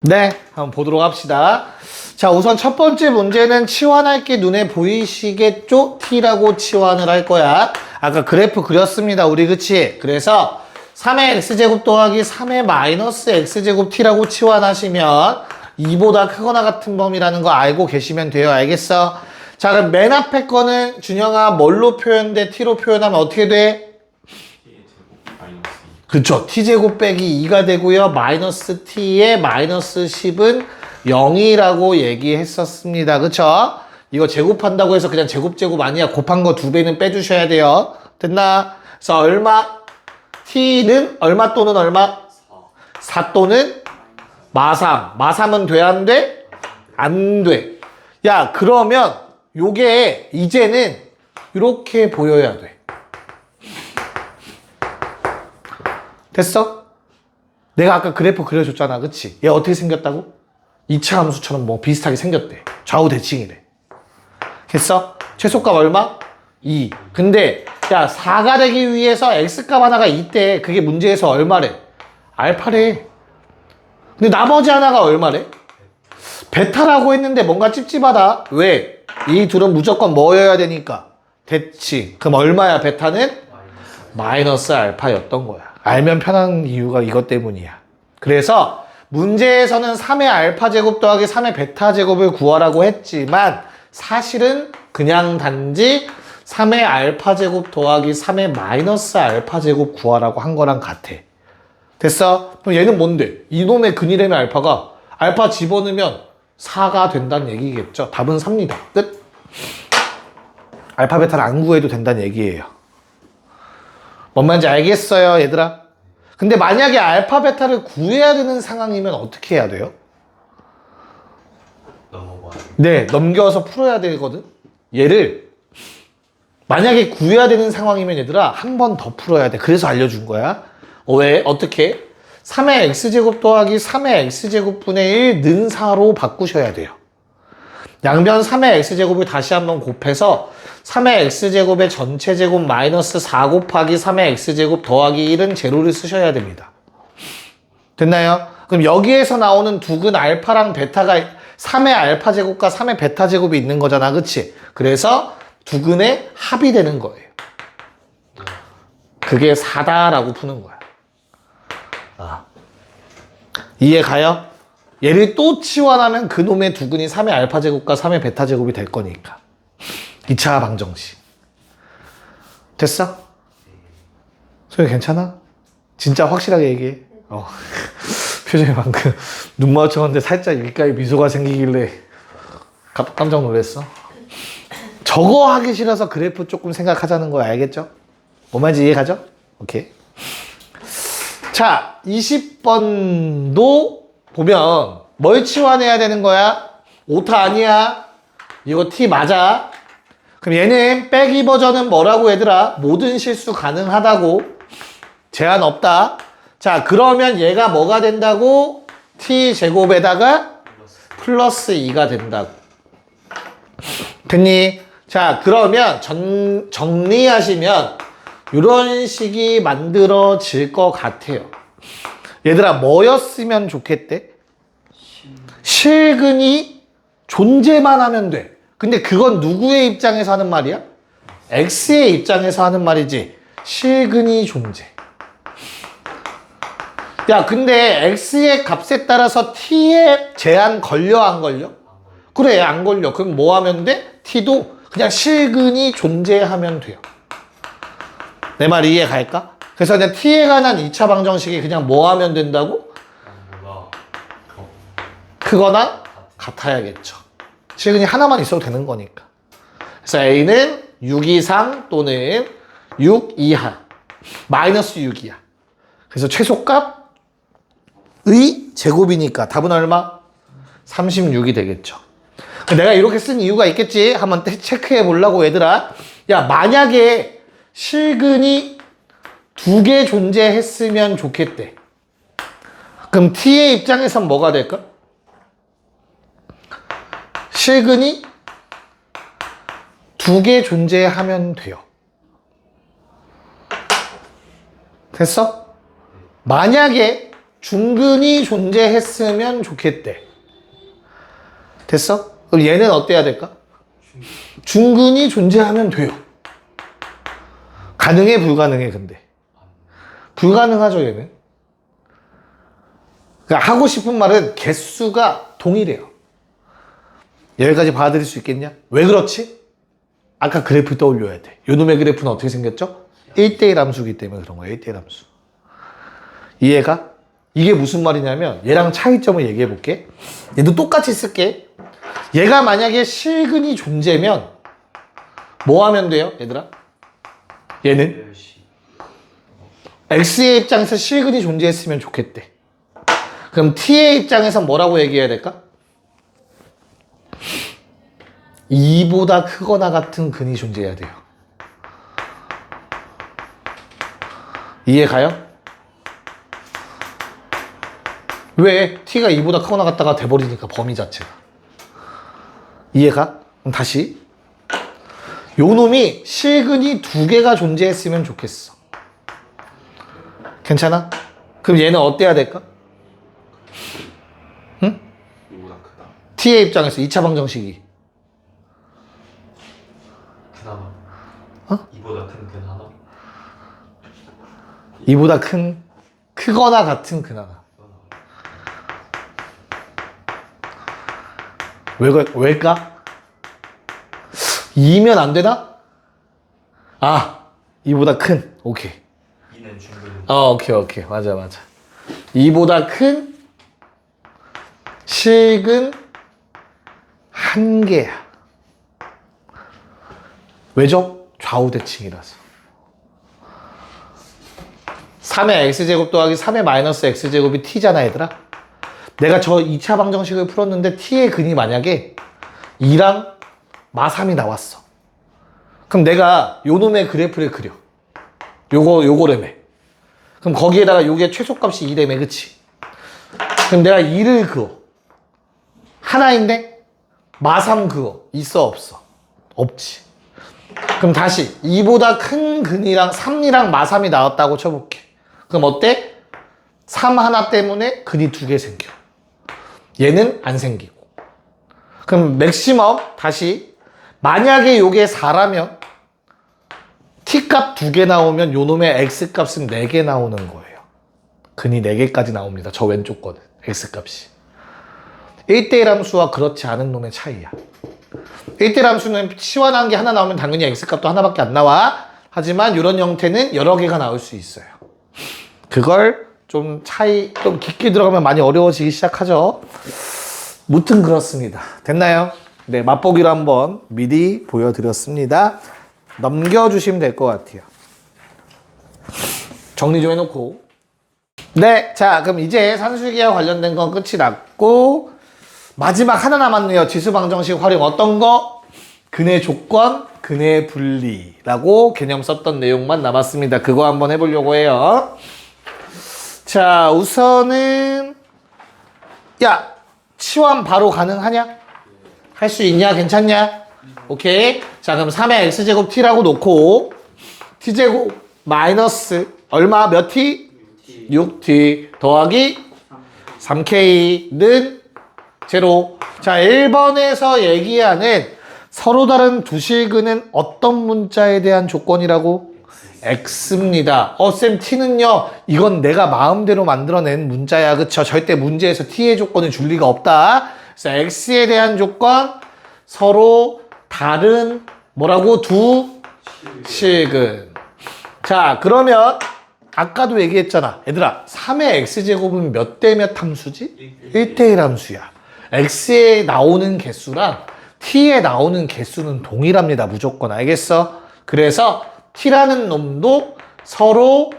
네, 한번 보도록 합시다. 자, 우선 첫 번째 문제는 치환할 게 눈에 보이시겠죠? t라고 치환을 할 거야. 아까 그래프 그렸습니다, 우리. 그치? 그래서 3의 x제곱 더하기 3의 마이너스 x제곱 t라고 치환하시면 2보다 크거나 같은 범위라는 거 알고 계시면 돼요. 알겠어? 자, 그럼 맨 앞에 거는 준영아 뭘로 표현돼? t로 표현하면 어떻게 돼? 그쵸. t제곱 빼기 2가 되고요. 마이너스 t의 마이너스 10은 0이라고 얘기했었습니다. 그쵸? 이거 제곱한다고 해서 그냥 제곱 아니야. 곱한 거 2배는 빼주셔야 돼요. 됐나? 그래서 얼마? t는 얼마 또는 얼마? 4 또는 마3. 마3은 돼? 안 돼? 안 돼. 야, 그러면 요게 이제는 이렇게 보여야 돼. 됐어? 내가 아까 그래프 그려줬잖아. 그치? 얘 어떻게 생겼다고? 2차 함수처럼 뭐 비슷하게 생겼대. 좌우 대칭이래. 됐어? 최소값 얼마? 2. 근데 야 4가 되기 위해서 x값 하나가 있대. 그게 문제에서 얼마래? 알파래. 근데 나머지 하나가 얼마래? 베타라고 했는데 뭔가 찝찝하다. 왜? 이 둘은 무조건 뭐여야 되니까? 대칭. 그럼 얼마야 베타는? 마이너스 알파였던 거야. 알면 편한 이유가 이것 때문이야. 그래서 문제에서는 3의 알파 제곱 더하기 3의 베타 제곱을 구하라고 했지만 사실은 그냥 단지 3의 알파 제곱 더하기 3의 마이너스 알파 제곱 구하라고 한 거랑 같아. 됐어? 그럼 얘는 뭔데? 이놈의 근이라면 알파가 알파 집어넣으면 4가 된다는 얘기겠죠. 답은 3입니다. 끝. 알파 베타를 안 구해도 된다는 얘기예요. 뭔 말인지 알겠어요, 얘들아? 근데 만약에 알파, 베타를 구해야 되는 상황이면 어떻게 해야 돼요? 네, 넘겨서 풀어야 되거든? 얘를 만약에 구해야 되는 상황이면 얘들아 한 번 더 풀어야 돼. 그래서 알려준 거야. 왜? 어떻게? 3의 x제곱 더하기 3의 x제곱 분의 1 는 4로 바꾸셔야 돼요. 양변 3의 x제곱을 다시 한번 곱해서 3의 x제곱의 전체 제곱 마이너스 4 곱하기 3의 x제곱 더하기 1은 제로를 쓰셔야 됩니다. 됐나요? 그럼 여기에서 나오는 두근 알파랑 베타가 3의 알파 제곱과 3의 베타 제곱이 있는 거잖아. 그치? 그래서 두근의 합이 되는 거예요. 그게 4다라고 푸는 거야. 이해 가요? 얘를 또 치환하면 그놈의 두근이 3의 알파 제곱과 3의 베타 제곱이 될 거니까. 2차 방정식. 됐어? 소리 괜찮아? 진짜 확실하게 얘기해. 표정이 방금 눈 마주쳤는데 살짝 입가에 미소가 생기길래 깜짝 놀랐어. 저거 하기 싫어서 그래프 조금 생각하자는 거 알겠죠? 뭔 말인지 이해 가죠? 오케이. 자, 20번도 보면 뭘 치환해야 되는 거야? 오타 아니야. 이거 T 맞아. 그럼 얘는 빼기 버전은 뭐라고 얘들아? 모든 실수 가능하다고. 제한 없다. 자, 그러면 얘가 뭐가 된다고? T제곱에다가 플러스 2가 된다고. 됐니? 자, 그러면 정리하시면 이런 식이 만들어질 것 같아요. 얘들아, 뭐였으면 좋겠대? 실근이 존재만 하면 돼. 근데 그건 누구의 입장에서 하는 말이야? X의 입장에서 하는 말이지. 실근이 존재. 야, 근데 X의 값에 따라서 T의 제한 걸려, 안 걸려? 그래, 안 걸려. 그럼 뭐 하면 돼? T도 그냥 실근이 존재하면 돼요. 내 말 이해 갈까? 그래서 그냥 T에 관한 2차 방정식이 그냥 뭐 하면 된다고? 크거나 같아야겠죠. 실근이 하나만 있어도 되는 거니까. 그래서 A는 6 이상 또는 6 이하. 마이너스 6이야. 그래서 최소값의 제곱이니까 답은 얼마? 36이 되겠죠. 내가 이렇게 쓴 이유가 있겠지? 한번 체크해 보려고 얘들아. 야, 만약에 실근이 2개 존재했으면 좋겠대. 그럼 T의 입장에선 뭐가 될까? 실근이 2개 존재하면 돼요. 됐어? 만약에 중근이 존재했으면 좋겠대. 됐어? 그럼 얘는 어때야 될까? 중근이 존재하면 돼요. 가능해, 불가능해, 근데? 불가능하죠, 얘는. 그러니까 하고 싶은 말은 개수가 동일해요. 여기까지 받아들일 수 있겠냐? 왜 그렇지? 아까 그래프 떠올려야 돼. 요놈의 그래프는 어떻게 생겼죠? 1대1 함수이기 때문에 그런 거예요. 1대1 함수. 이해가? 이게 무슨 말이냐면 얘랑 차이점을 얘기해 볼게. 얘도 똑같이 쓸게. 얘가 만약에 실근이 존재면 뭐 하면 돼요, 얘들아? 얘는 X의 입장에서 실근이 존재했으면 좋겠대. 그럼 T의 입장에서 뭐라고 얘기해야 될까? 2보다 크거나 같은 근이 존재해야 돼요. 이해 가요? 왜? T가 2보다 크거나 같다가 돼버리니까 범위 자체가. 이해가? 그럼 다시. 요 놈이 실근이 2개가 존재했으면 좋겠어. 괜찮아? 그럼 얘는 어때야 될까? 응? T의 입장에서 2차 방정식이. 그나마. 어? 이보다 큰 그나마. 이보다 큰, 크거나 같은 그나마. 왜일까? 2면 안 되나? 아, 이보다 큰. 오케이. 이는 중근. 오케이. 맞아. 2보다 큰 실근 1개야. 왜죠? 좌우 대칭이라서. 3의 x제곱 더하기 3의 마이너스 x제곱이 t잖아, 얘들아. 내가 저 2차 방정식을 풀었는데 t의 근이 만약에 2랑 마3이 나왔어. 그럼 내가 요 놈의 그래프를 그려. 요거래매. 그럼 거기에다가 요게 최소값이 2래매, 그치? 그럼 내가 2를 그어. 하나인데 마3 그어. 있어, 없어? 없지. 그럼 다시 2보다 큰 근이랑 3이랑 마3이 나왔다고 쳐볼게. 그럼 어때? 3 하나 때문에 근이 2개 생겨. 얘는 안 생기고. 그럼 맥시멈 다시 만약에 요게 4라면 t값 2개 나오면 요 놈의 x값은 4개 나오는 거예요. 근이 4개까지 나옵니다. 저 왼쪽 거는 x값이. 1대1 함수와 그렇지 않은 놈의 차이야. 1대1 함수는 시원한 게 하나 나오면 당연히 x값도 하나밖에 안 나와. 하지만 이런 형태는 여러 개가 나올 수 있어요. 그걸 좀 깊게 들어가면 많이 어려워지기 시작하죠. 무튼 그렇습니다. 됐나요? 네, 맛보기로 한번 미리 보여드렸습니다. 넘겨주시면 될 것 같아요. 정리 좀 해놓고. 네, 자, 그럼 이제 산수기와 관련된 건 끝이 났고, 마지막 하나 남았네요. 지수방정식 활용 어떤 거? 근의 조건, 근의 분리라고 개념 썼던 내용만 남았습니다. 그거 한번 해보려고 해요. 자, 우선은 야, 치환 바로 가능하냐? 할 수 있냐? 괜찮냐? 오케이. 자, 그럼 3의 x제곱 t라고 놓고 t제곱 마이너스 얼마? 몇 t? 6t 더하기 3k는 제로. 자, 1번에서 얘기하는 서로 다른 두 실근은 어떤 문자에 대한 조건이라고? x입니다. 쌤 t는요, 이건 내가 마음대로 만들어낸 문자야. 그쵸? 절대 문제에서 t의 조건을 줄 리가 없다. 그래서 x에 대한 조건, 서로 다른 뭐라고? 두 실근. 자, 그러면 아까도 얘기했잖아. 얘들아, 3의 x제곱은 몇 대 몇 함수지? 1대1 함수야. x에 나오는 개수랑 t에 나오는 개수는 동일합니다. 무조건. 알겠어? 그래서 t라는 놈도 서로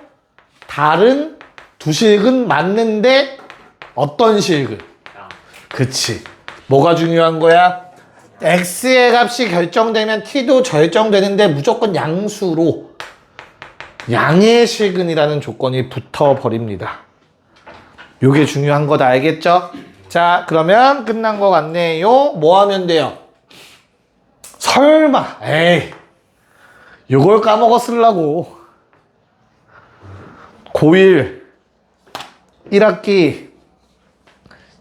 다른 두 실근 맞는데 어떤 실근? 그치. 뭐가 중요한 거야? x의 값이 결정되면 t도 결정되는데 무조건 양수로 양의 실근이라는 조건이 붙어버립니다. 요게 중요한 거다. 알겠죠? 자, 그러면 끝난 것 같네요. 뭐 하면 돼요? 설마, 에이, 요걸 까먹었으려고. 고1 1학기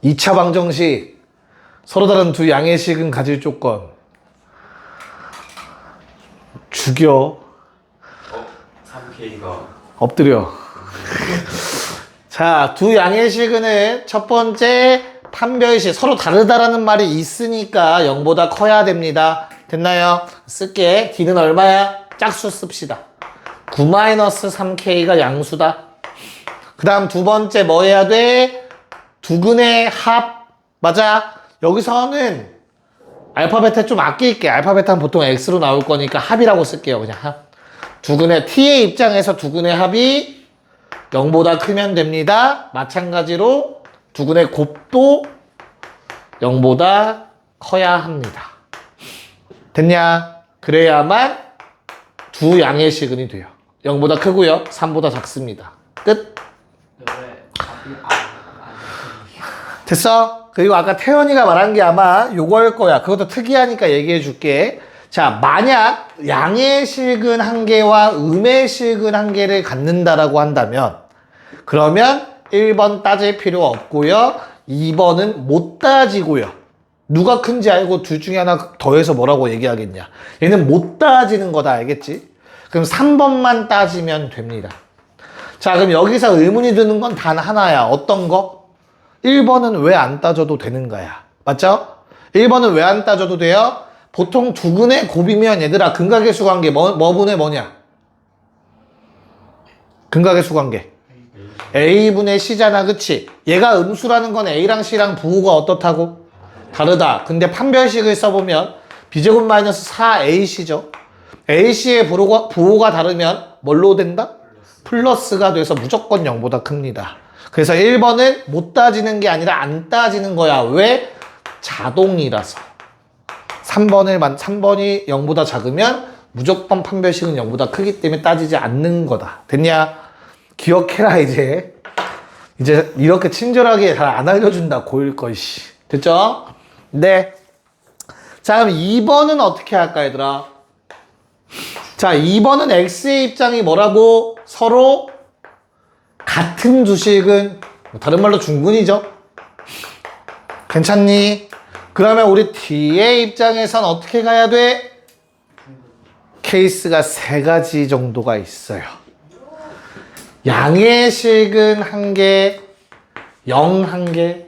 2차 방정식 서로 다른 두 양의 식은 가질 조건. 죽여. 3K가 엎드려. 자, 두 양의 식은 첫 번째 판별식. 서로 다르다라는 말이 있으니까 0보다 커야 됩니다. 됐나요? 쓸게. D는 얼마야? 짝수 씁시다. 9-3K가 양수다. 그 다음 두 번째 뭐 해야 돼? 두근의 합. 맞아. 여기서는 알파벳에 좀 아낄게. 알파벳은 보통 X로 나올 거니까 합이라고 쓸게요. 그냥 합. 두근의 T의 입장에서 두근의 합이 0보다 크면 됩니다. 마찬가지로 두근의 곱도 0보다 커야 합니다. 됐냐? 그래야만 두 양의 시근이 돼요. 0보다 크고요. 3보다 작습니다. 끝. 됐어? 그리고 아까 태연이가 말한 게 아마 요거일 거야. 그것도 특이하니까 얘기해 줄게. 자, 만약 양의 실근 한 개와 음의 실근 한 개를 갖는다라고 한다면 그러면 1번 따질 필요 없고요. 2번은 못 따지고요. 누가 큰지 알고 둘 중에 하나 더해서 뭐라고 얘기하겠냐. 얘는 못 따지는 거다. 알겠지? 그럼 3번만 따지면 됩니다. 자, 그럼 여기서 의문이 드는 건 단 하나야. 어떤 거? 1번은 왜 안 따져도 되는 거야. 맞죠? 1번은 왜 안 따져도 돼요? 보통 두근의 곱이면 얘들아 근각의 수관계 뭐분의 뭐냐? 근각의 수관계 A분의 C잖아. 그치? 얘가 음수라는 건 A랑 C랑 부호가 어떻다고? 다르다. 근데 판별식을 써보면 B제곱 마이너스 4AC죠. AC의 부호가 다르면 뭘로 된다? 플러스가 돼서 무조건 0보다 큽니다. 그래서 1번은 못 따지는 게 아니라 안 따지는 거야. 왜? 자동이라서. 3번이 0보다 작으면 무조건 판별식은 0보다 크기 때문에 따지지 않는 거다. 됐냐? 기억해라 이제. 이제 이렇게 친절하게 잘 안 알려준다. 고1 거 씨. 됐죠? 네. 자, 그럼 2번은 어떻게 할까 얘들아? 자, 2번은 X의 입장이 뭐라고? 서로 같은 주식은 다른 말로 중근이죠. 괜찮니? 그러면 우리 D의 입장에선 어떻게 가야 돼? 케이스가 3가지 정도가 있어요. 양의 식은 1개, 0 1개.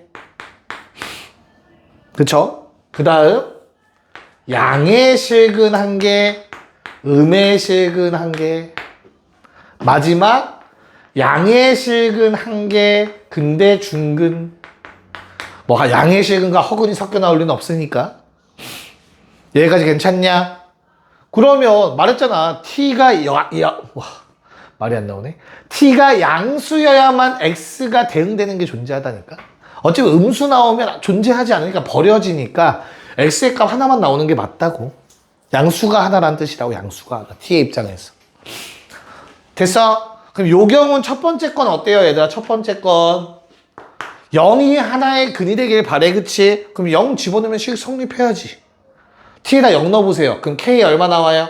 그쵸? 그 다음 양의 식은 1개, 음의 식은 1개. 마지막 양의 식은 1개, 근데 중근. 뭐 양의 식은과 허근이 섞여 나올 리는 없으니까. 여기까지 괜찮냐? 그러면 말했잖아. T가 말이 안 나오네. T가 양수여야만 X가 대응되는 게 존재하다니까. 어차피 음수 나오면 존재하지 않으니까 버려지니까 X의 값 하나만 나오는 게 맞다고. 양수가 하나란 뜻이라고. 양수가 하나. T의 입장에서. 됐어? 그럼 요 경우는 첫 번째 건 어때요 얘들아? 첫 번째 건 0이 하나의 근이 되길 바래. 그치? 그럼 0 집어넣으면 식 성립해야지. T에다 0 넣어보세요. 그럼 K 얼마 나와요?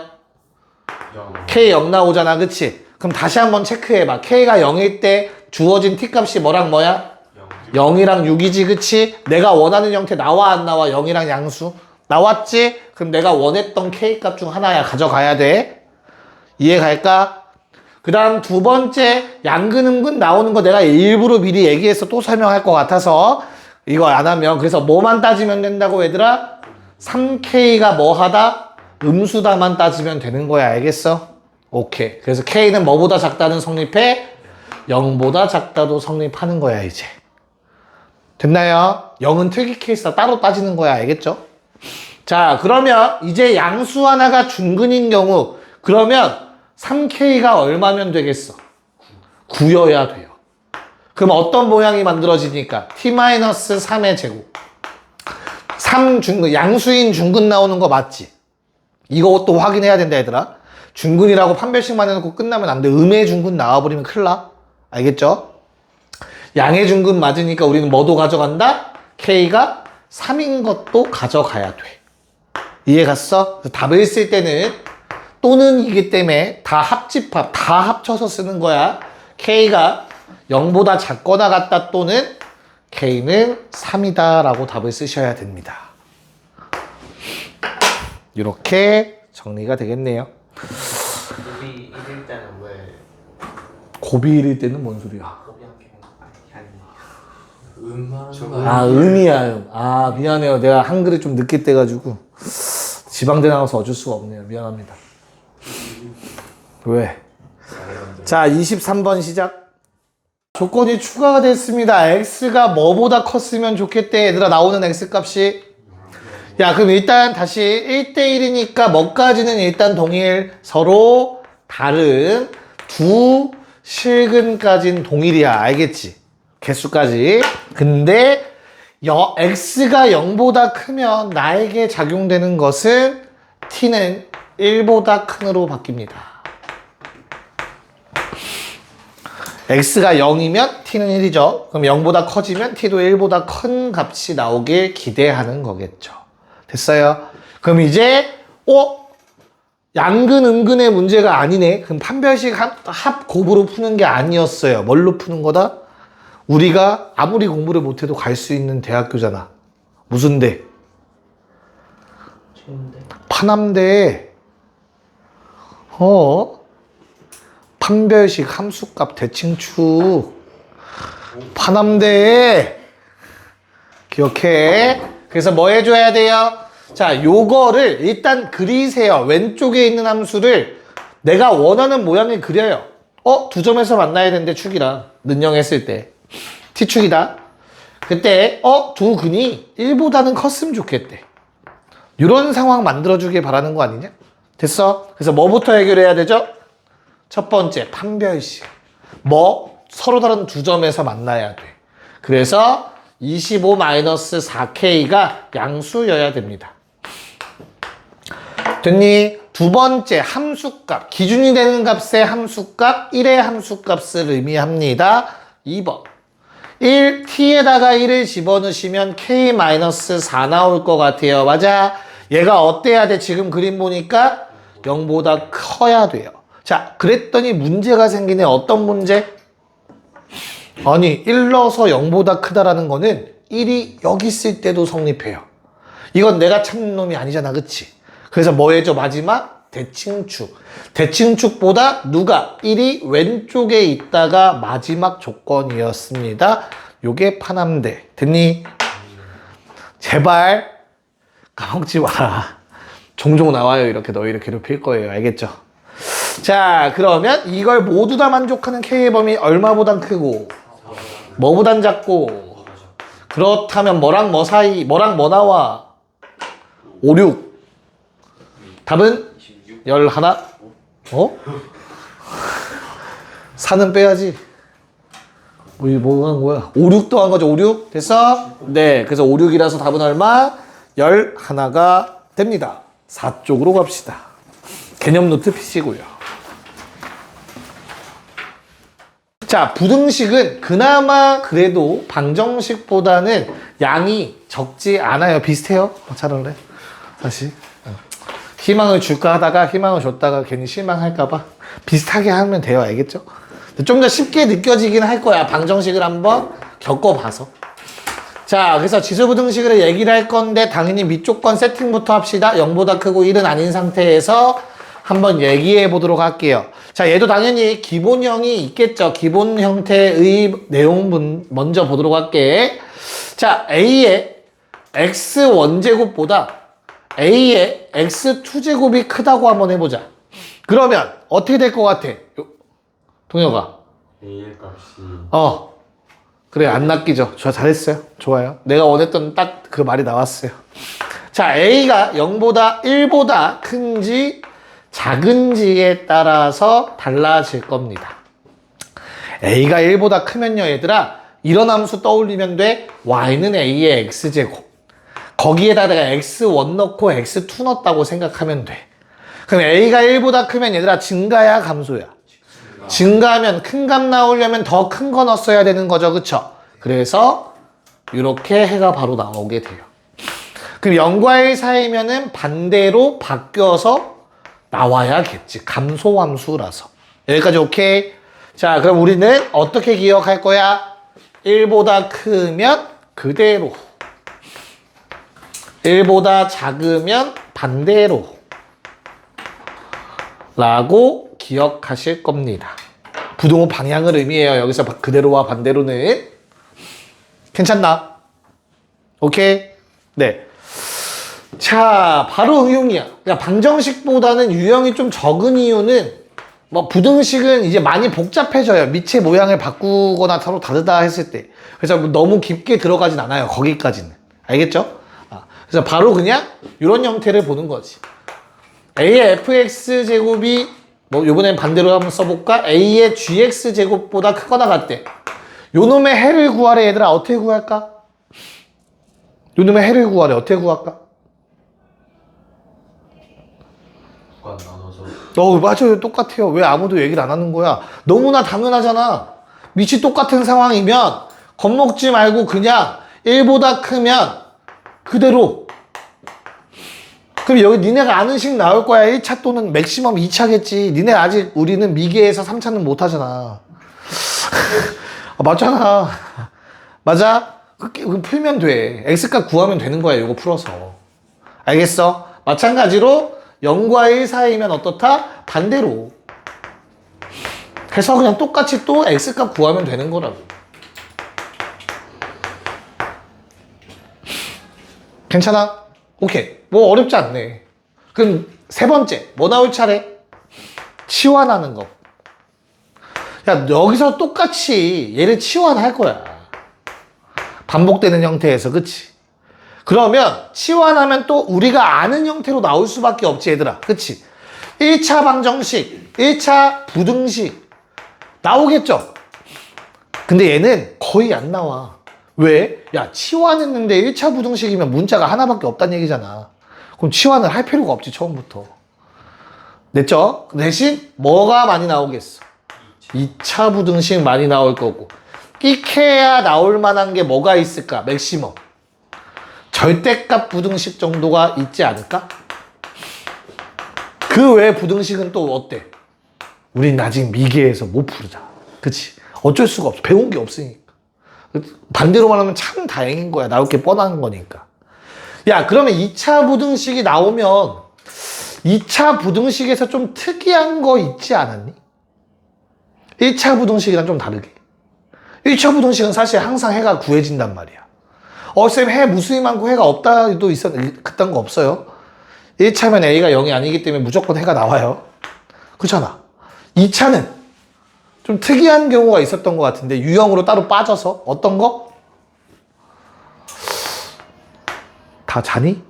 0. K 0 나오잖아. 그치? 그럼 다시 한번 체크해봐. K가 0일 때 주어진 T 값이 뭐랑 뭐야? 0이랑 6이지. 그치? 내가 원하는 형태 나와 안 나와? 0이랑 양수 나왔지? 그럼 내가 원했던 K 값 중 하나야. 가져가야 돼. 이해 갈까? 그 다음 두 번째 양근 음근 나오는 거 내가 일부러 미리 얘기해서 또 설명할 것 같아서 이거 안 하면. 그래서 뭐만 따지면 된다고 얘들아? 3K가 뭐 하다? 음수다만 따지면 되는 거야. 알겠어? 오케이. 그래서 K는 뭐보다 작다는 성립해? 0보다 작다도 성립하는 거야 이제. 됐나요? 0은 특이 케이스다. 따로 따지는 거야. 알겠죠? 자, 그러면 이제 양수 하나가 중근인 경우 그러면 3K가 얼마면 되겠어? 9여야 돼요. 그럼 어떤 모양이 만들어지니까? T-3의 제곱. 양수인 중근 나오는 거 맞지? 이것도 확인해야 된다 얘들아. 중근이라고 판별식만 해놓고 끝나면 안 돼. 음의 중근 나와버리면 큰일 나. 알겠죠? 양의 중근 맞으니까 우리는 뭐도 가져간다? K가 3인 것도 가져가야 돼. 이해 갔어? 답을 쓸 때는 또는 이기 때문에 다 합집합, 다 합쳐서 쓰는 거야. K가 0보다 작거나 같다 또는 K는 3이다 라고 답을 쓰셔야 됩니다. 이렇게 정리가 되겠네요. 곱이 1일 때는 왜 곱이 1일 때는 뭔 소리야? 곱이 한 개는 음만 아, 음이야, 음. 아, 미안해요. 내가 한글에 좀 늦게 떼가지고. 지방대 나와서 어쩔 수가 없네요. 미안합니다. 왜? 자, 23번 시작. 조건이 추가가 됐습니다. x가 뭐보다 컸으면 좋겠대. 얘들아, 나오는 x 값이. 야, 그럼 일단 다시 1대1이니까 뭐까지는 일단 동일. 서로 다른 두 실근까지는 동일이야. 알겠지? 개수까지. 근데 x가 0보다 크면 나에게 작용되는 것은 t는 1보다 큰으로 바뀝니다. x가 0이면 t는 1이죠. 그럼 0보다 커지면 t도 1보다 큰 값이 나오길 기대하는 거겠죠. 됐어요? 그럼 이제 양근 음근의 문제가 아니네. 그럼 판별식 합곱으로 푸는 게 아니었어요. 뭘로 푸는 거다? 우리가 아무리 공부를 못해도 갈 수 있는 대학교잖아. 무슨 대? 좋은데 파남대. 판별식 함수값 대칭축. 파남대. 기억해. 그래서 뭐 해줘야 돼요? 자, 요거를 일단 그리세요. 왼쪽에 있는 함수를 내가 원하는 모양을 그려요. 두 점에서 만나야 되는데 축이랑 능형했을 때 t축이다. 그때 두 근이 1보다는 컸으면 좋겠대. 이런 상황 만들어주길 바라는 거 아니냐? 됐어? 그래서 뭐부터 해결해야 되죠? 첫 번째, 판별식. 서로 다른 두 점에서 만나야 돼. 그래서 25-4K가 양수여야 됩니다. 됐니? 두 번째, 함수값. 기준이 되는 값의 함수값, 1의 함수값을 의미합니다. 2번. 1t에다가 1을 집어넣으시면 k-4 나올 것 같아요. 맞아? 얘가 어때야 돼? 지금 그림 보니까 0보다 커야 돼요. 자, 그랬더니 문제가 생기네. 어떤 문제? 아니, 1 넣어서 0보다 크다라는 거는 1이 여기 있을 때도 성립해요. 이건 내가 찾는 놈이 아니잖아. 그치? 그래서 뭐 해줘? 마지막? 대칭축. 대칭축보다 누가? 1이 왼쪽에 있다가 마지막 조건이었습니다. 요게 파남대. 됐니? 제발 까먹지 마라. 종종 나와요. 이렇게 너희를 괴롭힐 거예요. 알겠죠? 자, 그러면 이걸 모두 다 만족하는 K의 범위 얼마보단 크고 뭐보단 작고 그렇다면 뭐랑 뭐 사이? 뭐랑 뭐 나와? 5, 6. 답은 11. 4는 빼야지. 뭐 한 거야? 5, 6도 한 거죠. 5, 6. 됐어? 네. 그래서 5, 6이라서 답은 얼마? 11가 됩니다. 4쪽으로 갑시다. 개념 노트 피시고요. 자, 부등식은 그나마 그래도 방정식보다는 양이 적지 않아요. 비슷해요. 잘할래? 다시. 희망을 줄까 하다가 희망을 줬다가 괜히 실망할까봐 비슷하게 하면 돼요. 알겠죠? 좀 더 쉽게 느껴지긴 할 거야. 방정식을 한번 겪어봐서. 자, 그래서 지수부등식을 얘기를 할 건데 당연히 밑조건 세팅부터 합시다. 0보다 크고 1은 아닌 상태에서 한번 얘기해 보도록 할게요. 자, 얘도 당연히 기본형이 있겠죠. 기본 형태의 내용 먼저 보도록 할게. 자, A의 x1제곱보다 A의 x2제곱이 크다고 한번 해보자. 그러면 어떻게 될 것 같아? 동혁아. A의 값이 그래, 안 낚이죠. 잘했어요. 좋아요. 내가 원했던 딱 그 말이 나왔어요. 자, A가 0보다 1보다 큰지 작은지에 따라서 달라질 겁니다. A가 1보다 크면요, 얘들아. 이런 함수 떠올리면 돼. Y는 A의 X제곱. 거기에다가 X1 넣고 X2 넣었다고 생각하면 돼. 그럼 A가 1보다 크면 얘들아 증가야, 감소야? 증가하면 큰 값 나오려면 더 큰 거 넣었어야 되는 거죠. 그쵸? 그래서 이렇게 해가 바로 나오게 돼요. 그럼 0과 1 사이면은 반대로 바뀌어서 나와야겠지. 감소함수라서. 여기까지 오케이? 자, 그럼 우리는 어떻게 기억할 거야? 1보다 크면 그대로. 1보다 작으면 반대로. 라고 기억하실 겁니다. 부등호 방향을 의미해요. 여기서 그대로와 반대로는. 괜찮나? 오케이? 네. 자, 바로 응용이야. 그러니까 방정식보다는 유형이 좀 적은 이유는 뭐 부등식은 이제 많이 복잡해져요. 미체 모양을 바꾸거나 서로 다르다 했을 때. 그래서 너무 깊게 들어가진 않아요. 거기까지는. 알겠죠? 그래서 바로 그냥 이런 형태를 보는 거지. A의 fx 제곱이 뭐 요번엔 반대로 한번 써볼까? A의 gx 제곱보다 크거나 같대. 요놈의 해를 구하래. 얘들아 어떻게 구할까? 요놈의 해를 구하래. 어떻게 구할까? 나눠서. 맞아요. 똑같아요. 왜 아무도 얘기를 안 하는 거야? 너무나 당연하잖아. 밑이 똑같은 상황이면 겁먹지 말고 그냥 1보다 크면 그대로. 그럼 여기 니네가 아는 식 나올 거야. 1차 또는 맥시멈 2차겠지. 니네 아직 우리는 미개에서 3차는 못 하잖아. 맞잖아. 맞아? 그럼 풀면 돼. X값 구하면 되는 거야. 이거 풀어서. 알겠어? 마찬가지로 0과 1 사이면 어떻다? 반대로. 그래서 그냥 똑같이 또 X값 구하면 되는 거라고. 괜찮아? 오케이. 뭐 어렵지 않네. 그럼 세 번째. 뭐 나올 차례? 치환하는 거. 야, 여기서 똑같이 얘를 치환할 거야. 반복되는 형태에서, 그치? 그러면 치환하면 또 우리가 아는 형태로 나올 수밖에 없지, 얘들아. 그치? 1차 방정식, 1차 부등식 나오겠죠? 근데 얘는 거의 안 나와. 왜? 야, 치환했는데 1차 부등식이면 문자가 하나밖에 없다는 얘기잖아. 그럼 치환을 할 필요가 없지, 처음부터. 됐죠? 대신 뭐가 많이 나오겠어? 2차 부등식 많이 나올 거고. 끼케야 나올 만한 게 뭐가 있을까? 맥시멈. 절대값 부등식 정도가 있지 않을까? 그 외 부등식은 또 어때? 우린 아직 미개해서 못 풀자. 그치? 어쩔 수가 없어. 배운 게 없으니까. 반대로 말하면 참 다행인 거야. 나올 게 뻔한 거니까. 야, 그러면 2차 부등식이 나오면 2차 부등식에서 좀 특이한 거 있지 않았니? 1차 부등식이랑 좀 다르게. 1차 부등식은 사실 항상 해가 구해진단 말이야. 쌤, 해 무수히 많고 해가 없다도 그딴 거 없어요. 1차면 A가 0이 아니기 때문에 무조건 해가 나와요. 그렇잖아. 2차는 좀 특이한 경우가 있었던 것 같은데, 유형으로 따로 빠져서. 어떤 거? 다 자니?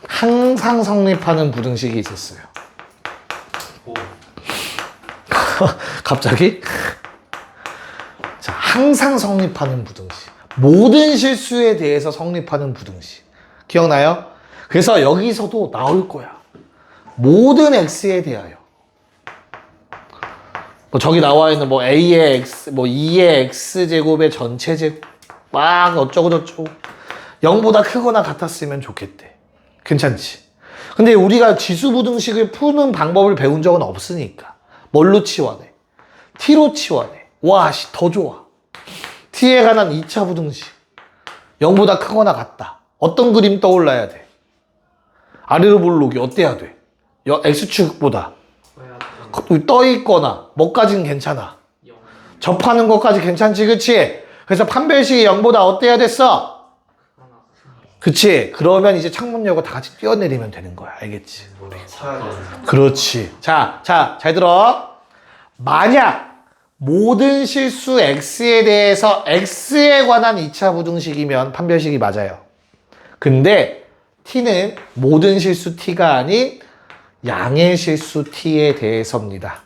항상 성립하는 부등식이 있었어요. 오. 갑자기? 자, 항상 성립하는 부등식. 모든 실수에 대해서 성립하는 부등식. 기억나요? 그래서 여기서도 나올 거야. 모든 x에 대하여. 뭐 저기 나와 있는 뭐 a의 x, 뭐 2의 x제곱의 전체 제곱, 막 어쩌고저쩌고. 0보다 크거나 같았으면 좋겠대. 괜찮지? 근데 우리가 지수부등식을 푸는 방법을 배운 적은 없으니까. 뭘로 치환해? t로 치환해. 와, 더 좋아. t에 관한 2차 부등식. 0보다 크거나 같다. 어떤 그림 떠올라야 돼? 아래로 볼록이 어때야 돼? x축보다 떠 있거나 뭐까지는 괜찮아. 접하는 것까지 괜찮지, 그치? 그래서 판별식이 0보다 어때야 됐어? 그치? 그러면 이제 창문열고 다 같이 뛰어내리면 되는 거야. 알겠지? 그렇지. 자, 잘 들어. 만약 모든 실수 x에 대해서 x에 관한 2차 부등식이면 판별식이 맞아요. 근데 t는 모든 실수 t가 아닌 양의 실수 t에 대해서입니다.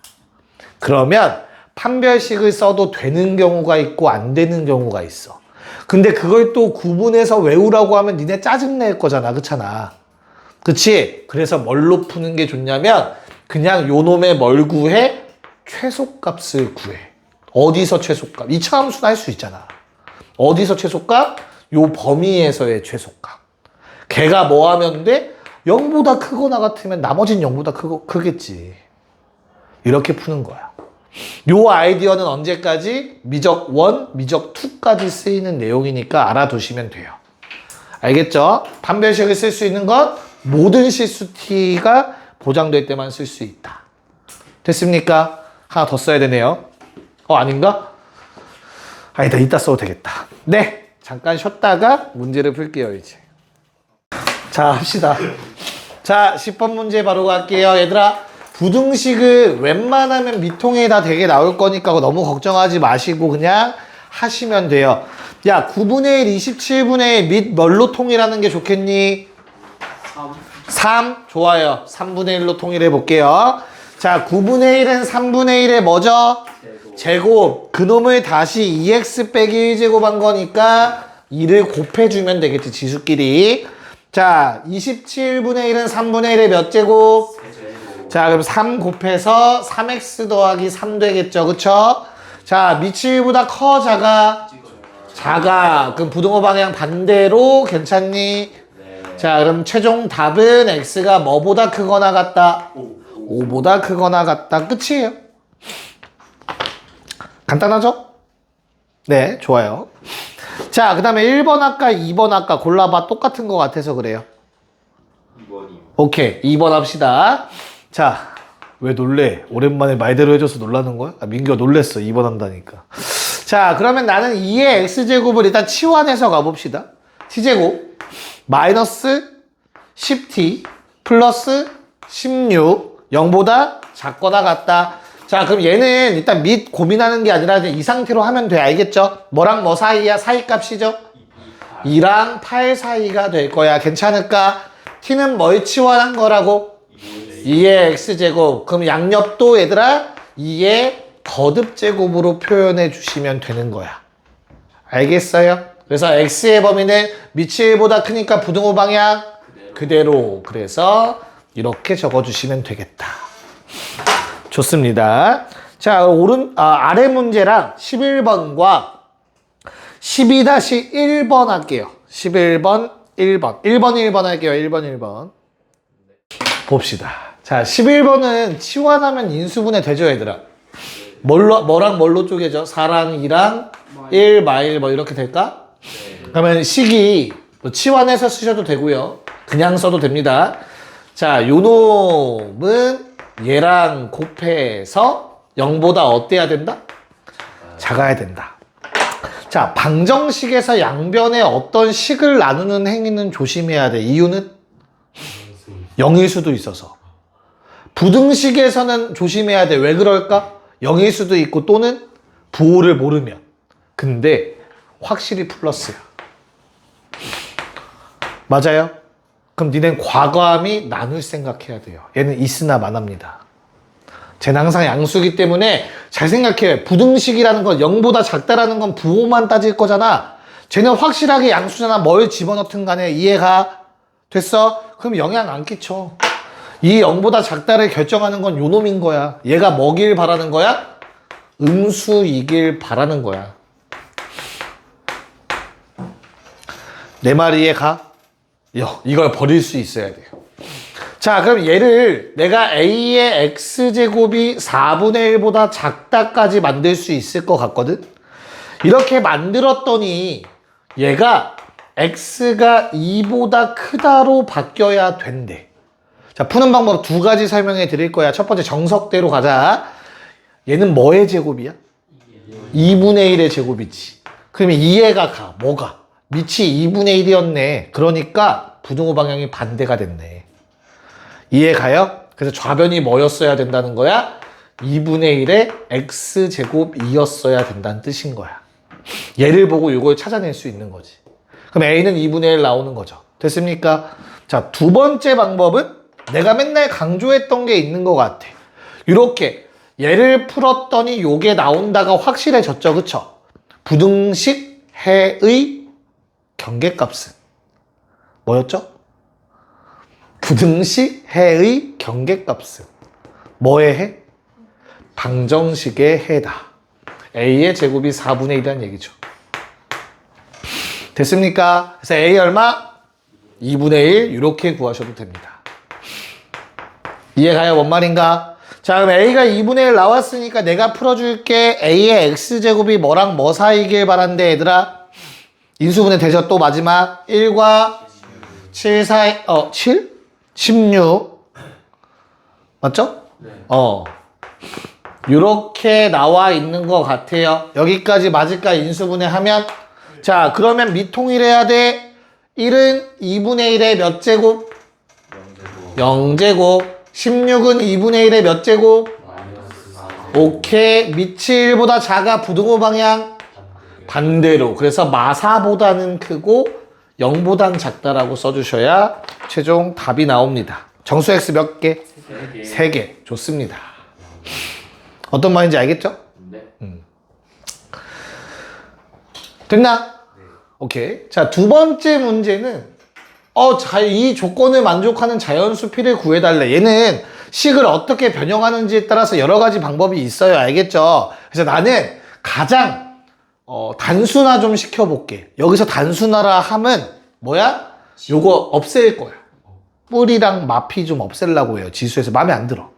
그러면 판별식을 써도 되는 경우가 있고 안 되는 경우가 있어. 근데 그걸 또 구분해서 외우라고 하면 니네 짜증낼 거잖아. 그렇잖아. 그치? 그래서 뭘로 푸는 게 좋냐면 그냥 요놈의 뭘 구해? 최소값을 구해. 어디서 최소값? 2차 함수는 할 수 있잖아. 어디서 최소값? 요 범위에서의 최소값. 걔가 뭐 하면 돼? 0보다 크거나 같으면 나머진 0보다 크겠지. 이렇게 푸는 거야. 요 아이디어는 언제까지? 미적 1, 미적 2까지 쓰이는 내용이니까 알아두시면 돼요. 알겠죠? 판별식을 쓸 수 있는 건 모든 실수 t가 보장될 때만 쓸 수 있다. 됐습니까? 하나 더 써야 되네요. 아닌가? 아니다, 이따 써도 되겠다. 네, 잠깐 쉬었다가 문제를 풀게요, 이제. 자, 합시다. 자, 10번 문제 바로 갈게요. 얘들아, 부등식을 웬만하면 밑통에다 되게 나올 거니까 너무 걱정하지 마시고 그냥 하시면 돼요. 야, 9분의 1, 27분의 1 밑 뭘로 통일하는 게 좋겠니? 3. 좋아요. 3분의 1로 통일해 볼게요. 자, 9분의 1은 3분의 1의 뭐죠? 제곱. 그놈을 다시 2x 빼기 1제곱 한 거니까 2를 곱해주면 되겠지, 지수끼리. 자, 27분의 1은 3분의 1의 몇 제곱? 자, 그럼 3 곱해서 3x 더하기 3 되겠죠, 그쵸? 자, 밑이 1보다 커, 작아? 작아. 그럼 부등호 방향 반대로 괜찮니? 자, 그럼 최종 답은 x가 뭐보다 크거나 같다? 5보다 크거나 같다. 끝이에요. 간단하죠? 네, 좋아요. 자, 그 다음에 1번 할까 2번 할까 골라봐. 똑같은 것 같아서 그래요. 2번이요. 오케이, 2번 합시다. 자, 왜 놀래? 오랜만에 말대로 해줘서 놀라는 거야? 민규가 놀랬어. 2번 한다니까. 자, 그러면 나는 2의 x제곱을 일단 치환해서 가봅시다. t제곱 마이너스 10t 플러스 16 0보다 작거나 같다. 자, 그럼 얘는 일단 밑 고민하는 게 아니라 이 상태로 하면 돼. 알겠죠? 뭐랑 뭐 사이야? 사이 값이죠? 2랑 8 사이가 될 거야. 괜찮을까? t는 뭘 치환한 거라고? 2의 x제곱. 그럼 양옆도 얘들아 2의 거듭제곱으로 표현해 주시면 되는 거야. 알겠어요? 그래서 x의 범위는 밑이 1보다 크니까 부등호 방향 그대로. 그래서 이렇게 적어주시면 되겠다. 좋습니다. 자, 아래 문제랑 11번과 12-1번 할게요. 11번, 1번. 1번 할게요. 1번. 봅시다. 자, 11번은 치환하면 인수분해 되죠, 얘들아? 뭐랑 뭘로 쪼개져? 4랑 2랑 1, 마일 뭐 이렇게 될까? 그러면 식이 뭐 치환해서 쓰셔도 되고요. 그냥 써도 됩니다. 자, 요 놈은 얘랑 곱해서 0보다 어때야 된다? 작아야 된다. 자, 방정식에서 양변에 어떤 식을 나누는 행위는 조심해야 돼. 이유는 0일 수도 있어서. 부등식에서는 조심해야 돼. 왜 그럴까? 0일 수도 있고 또는 부호를 모르면. 근데 확실히 플러스야. 맞아요? 그럼 니넨 과감히 나눌 생각해야 돼요. 얘는 있으나 마나입니다. 쟤는 항상 양수기 때문에 잘 생각해. 부등식이라는 건 0보다 작다라는 건 부호만 따질 거잖아. 쟤는 확실하게 양수잖아. 뭘 집어넣든 간에. 이해가 됐어? 그럼 영향 안 끼쳐. 이 0보다 작다를 결정하는 건 요 놈인 거야. 얘가 뭐길 바라는 거야? 음수이길 바라는 거야. 내 말 이해가? 이걸 버릴 수 있어야 돼요. 자, 그럼 얘를 내가 a의 x제곱이 4분의 1보다 작다까지 만들 수 있을 것 같거든? 이렇게 만들었더니 얘가 x가 2보다 크다로 바뀌어야 된대. 자, 푸는 방법 두 가지 설명해 드릴 거야. 첫 번째 정석대로 가자. 얘는 뭐의 제곱이야? 2분의 1의 제곱이지. 그러면 이해가 가. 뭐가? 밑이 2분의 1이었네. 그러니까 부등호 방향이 반대가 됐네. 이해 가요? 그래서 좌변이 뭐였어야 된다는 거야? 2분의 1의 x제곱이었어야 된다는 뜻인 거야. 얘를 보고 이걸 찾아낼 수 있는 거지. 그럼 a는 2분의 1 나오는 거죠. 됐습니까? 자, 두 번째 방법은 내가 맨날 강조했던 게 있는 것 같아. 이렇게 얘를 풀었더니 요게 나온다가 확실해졌죠. 그쵸? 부등식 해의 경계값은 뭐였죠? 부등식 해의 경계값은 뭐의 해? 방정식의 해다. a의 제곱이 4분의 1이라는 얘기죠. 됐습니까? 그래서 a 얼마? 2분의 1 이렇게 구하셔도 됩니다. 이해가요? 뭔 말인가? 자, 그럼 A가 2분의 1 나왔으니까 내가 풀어줄게. A의 X제곱이 뭐랑 뭐 사이길 바란대, 얘들아. 인수분해 되죠? 또 마지막. 1과 7 사이, 7? 16. 맞죠? 네. 요렇게 나와 있는 것 같아요. 여기까지 맞을까, 인수분해 하면? 자, 그러면 미통일해야 돼. 1은 2분의 1의 몇 제곱? 0제곱. 16은 2분의 1의 몇 제곱? 오케이. 밑이 1보다 작아. 부등호 방향? 반대로. 그래서 마사보다는 크고 0보단 작다라고 써주셔야 최종 답이 나옵니다. 정수 X 몇 개? 3개. 좋습니다. 어떤 말인지 알겠죠? 네. 됐나? 오케이. 자, 두 번째 문제는 이 조건을 만족하는 자연수 P를 구해달래. 얘는 식을 어떻게 변형하는지에 따라서 여러 가지 방법이 있어요. 알겠죠? 그래서 나는 가장 단순화 좀 시켜볼게. 여기서 단순화라 함은 뭐야? 요거 없앨 거야. 뿌리랑 마피 좀 없애려고 해요. 지수에서 마음에 안 들어.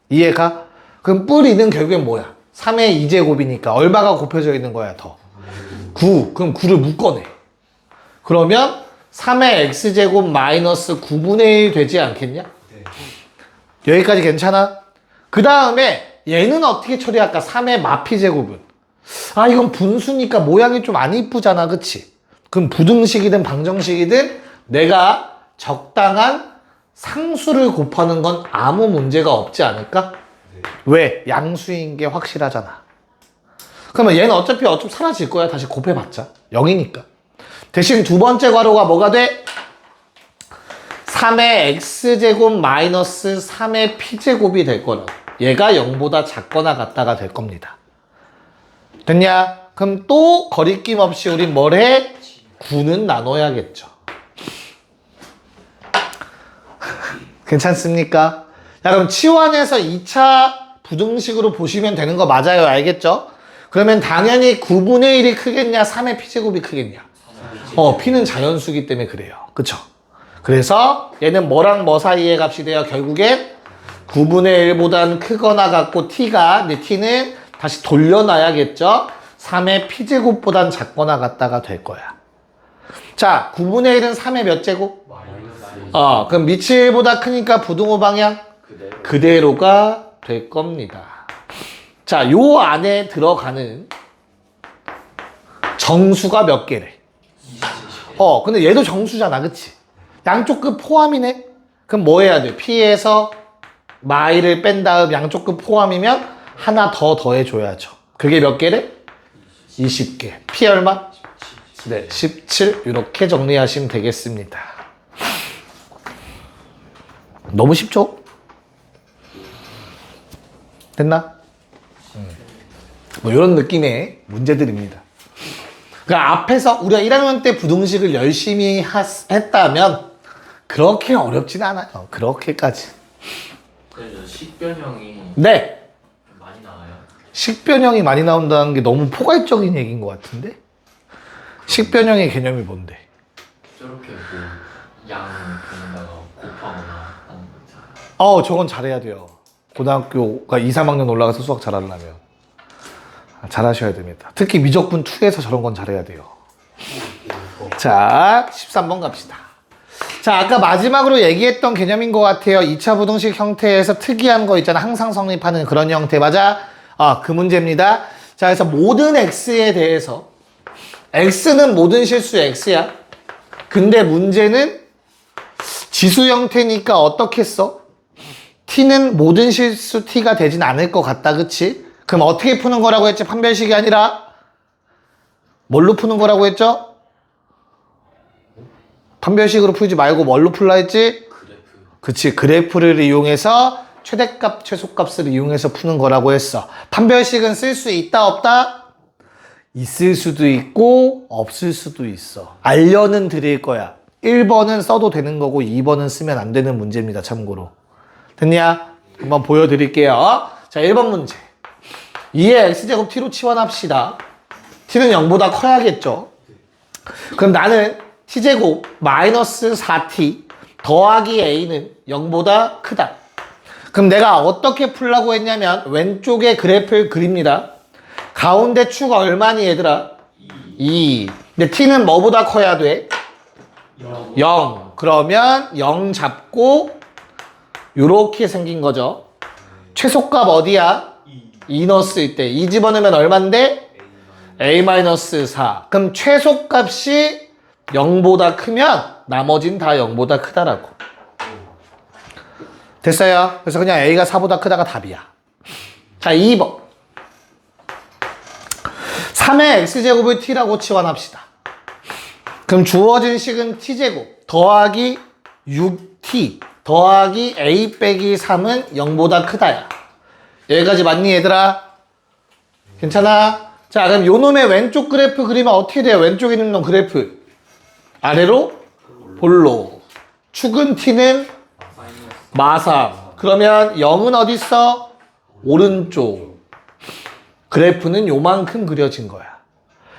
이해가? 그럼 뿌리는 결국엔 뭐야? 3의 2제곱이니까 얼마가 곱해져 있는 거야, 더? 9. 그럼 9를 묶어내. 그러면 3의 x제곱 마이너스 9분의 1 되지 않겠냐? 여기까지 괜찮아? 그 다음에 얘는 어떻게 처리할까? 3의 마피제곱은. 이건 분수니까 모양이 좀 안 이쁘잖아. 그치? 그럼 부등식이든 방정식이든 내가 적당한 상수를 곱하는 건 아무 문제가 없지 않을까? 왜? 양수인 게 확실하잖아. 그러면 얘는 어차피 사라질 거야. 다시 곱해봤자. 0이니까. 대신 두 번째 괄호가 뭐가 돼? 3의 x제곱 마이너스 3의 p제곱이 될 거라고. 얘가 0보다 작거나 같다가 될 겁니다. 됐냐? 그럼 또 거리낌 없이 우린 뭘 해? 9는 나눠야겠죠. 괜찮습니까? 자, 그럼 치환해서 2차 부등식으로 보시면 되는 거 맞아요. 알겠죠? 그러면 당연히 9분의 1이 크겠냐? 3의 p제곱이 크겠냐? p는 자연수기 때문에 그래요. 그쵸? 그래서 얘는 뭐랑 뭐 사이의 값이 돼요? 결국엔 9분의 1보단 크거나 같고 t가, 근데 t는 다시 돌려놔야겠죠? 3의 p제곱보단 작거나 같다가 될 거야. 자, 9분의 1은 3의 몇 제곱? 그럼 밑이 1보다 크니까 부등호 방향? 그대로가 될 겁니다. 자, 요 안에 들어가는 정수가 몇 개래? 근데 얘도 정수잖아. 그치? 양쪽 끝 포함이네? 그럼 뭐 해야 돼? P에서 마이를 뺀 다음 양쪽 끝 포함이면 하나 더 더해줘야죠. 그게 몇 개래? 20개. P 얼마? 네, 17. 이렇게 정리하시면 되겠습니다. 너무 쉽죠? 됐나? 뭐 이런 느낌의 문제들입니다. 그러니까 앞에서 우리가 1학년 때 부등식을 열심히 했다면 그렇게 어렵진 않아요. 그렇게까지. 그래서 식변형이 네. 많이 나와요. 식변형이 많이 나온다는 게 너무 포괄적인 얘기인 것 같은데? 식변형의 개념이 뭔데? 저렇게 양 그런다가 곱하거나 하는 거 있잖아요. 저건 잘해야 돼요. 고등학교가 2, 3학년 올라가서 수학 잘하려면. 잘하셔야 됩니다. 특히 미적분 2에서 저런 건 잘해야 돼요. 자, 13번 갑시다. 자, 아까 마지막으로 얘기했던 개념인 것 같아요. 2차 부등식 형태에서 특이한 거 있잖아. 항상 성립하는 그런 형태. 맞아? 그 문제입니다. 자, 그래서 모든 x에 대해서 x는 모든 실수 x야. 근데 문제는 지수 형태니까 어떻게 써? t는 모든 실수 t가 되진 않을 것 같다. 그치? 그럼 어떻게 푸는 거라고 했지? 판별식이 아니라 뭘로 푸는 거라고 했죠? 판별식으로 풀지 말고 뭘로 풀라 했지? 그치, 그래프를 이용해서 최대값, 최소값을 이용해서 푸는 거라고 했어. 판별식은 쓸 수 있다, 없다? 있을 수도 있고 없을 수도 있어. 알려는 드릴 거야. 1번은 써도 되는 거고 2번은 쓰면 안 되는 문제입니다. 참고로. 됐냐? 한번 보여드릴게요. 자, 1번 문제. 2의 x제곱 t로 치환합시다. t는 0보다 커야겠죠. 그럼 나는 t제곱 마이너스 4t 더하기 a는 0보다 크다. 그럼 내가 어떻게 풀라고 했냐면 왼쪽에 그래프를 그립니다. 가운데 축 얼마니 얘들아? 2. 근데 t는 뭐보다 커야 돼? 0. 그러면 0 잡고 요렇게 생긴 거죠. 최소값 어디야? 2 넣었을 때 2 집어넣으면 얼만데? a-4. 그럼 최소값이 0보다 크면 나머진 다 0보다 크다라고. 됐어요? 그래서 그냥 a가 4보다 크다가 답이야. 자, 2번. 3의 x제곱을 t라고 치환합시다. 그럼 주어진 식은 t제곱 더하기 6t 더하기 a 빼기 3은 0보다 크다야. 여기까지 맞니 얘들아? 괜찮아? 자, 그럼 요 놈의 왼쪽 그래프 그리면 어떻게 돼요? 왼쪽에 있는 놈 그래프 아래로 볼로. 축은 t는 마삼. 그러면 0은 어디 있어? 오른쪽. 그래프는 요만큼 그려진 거야.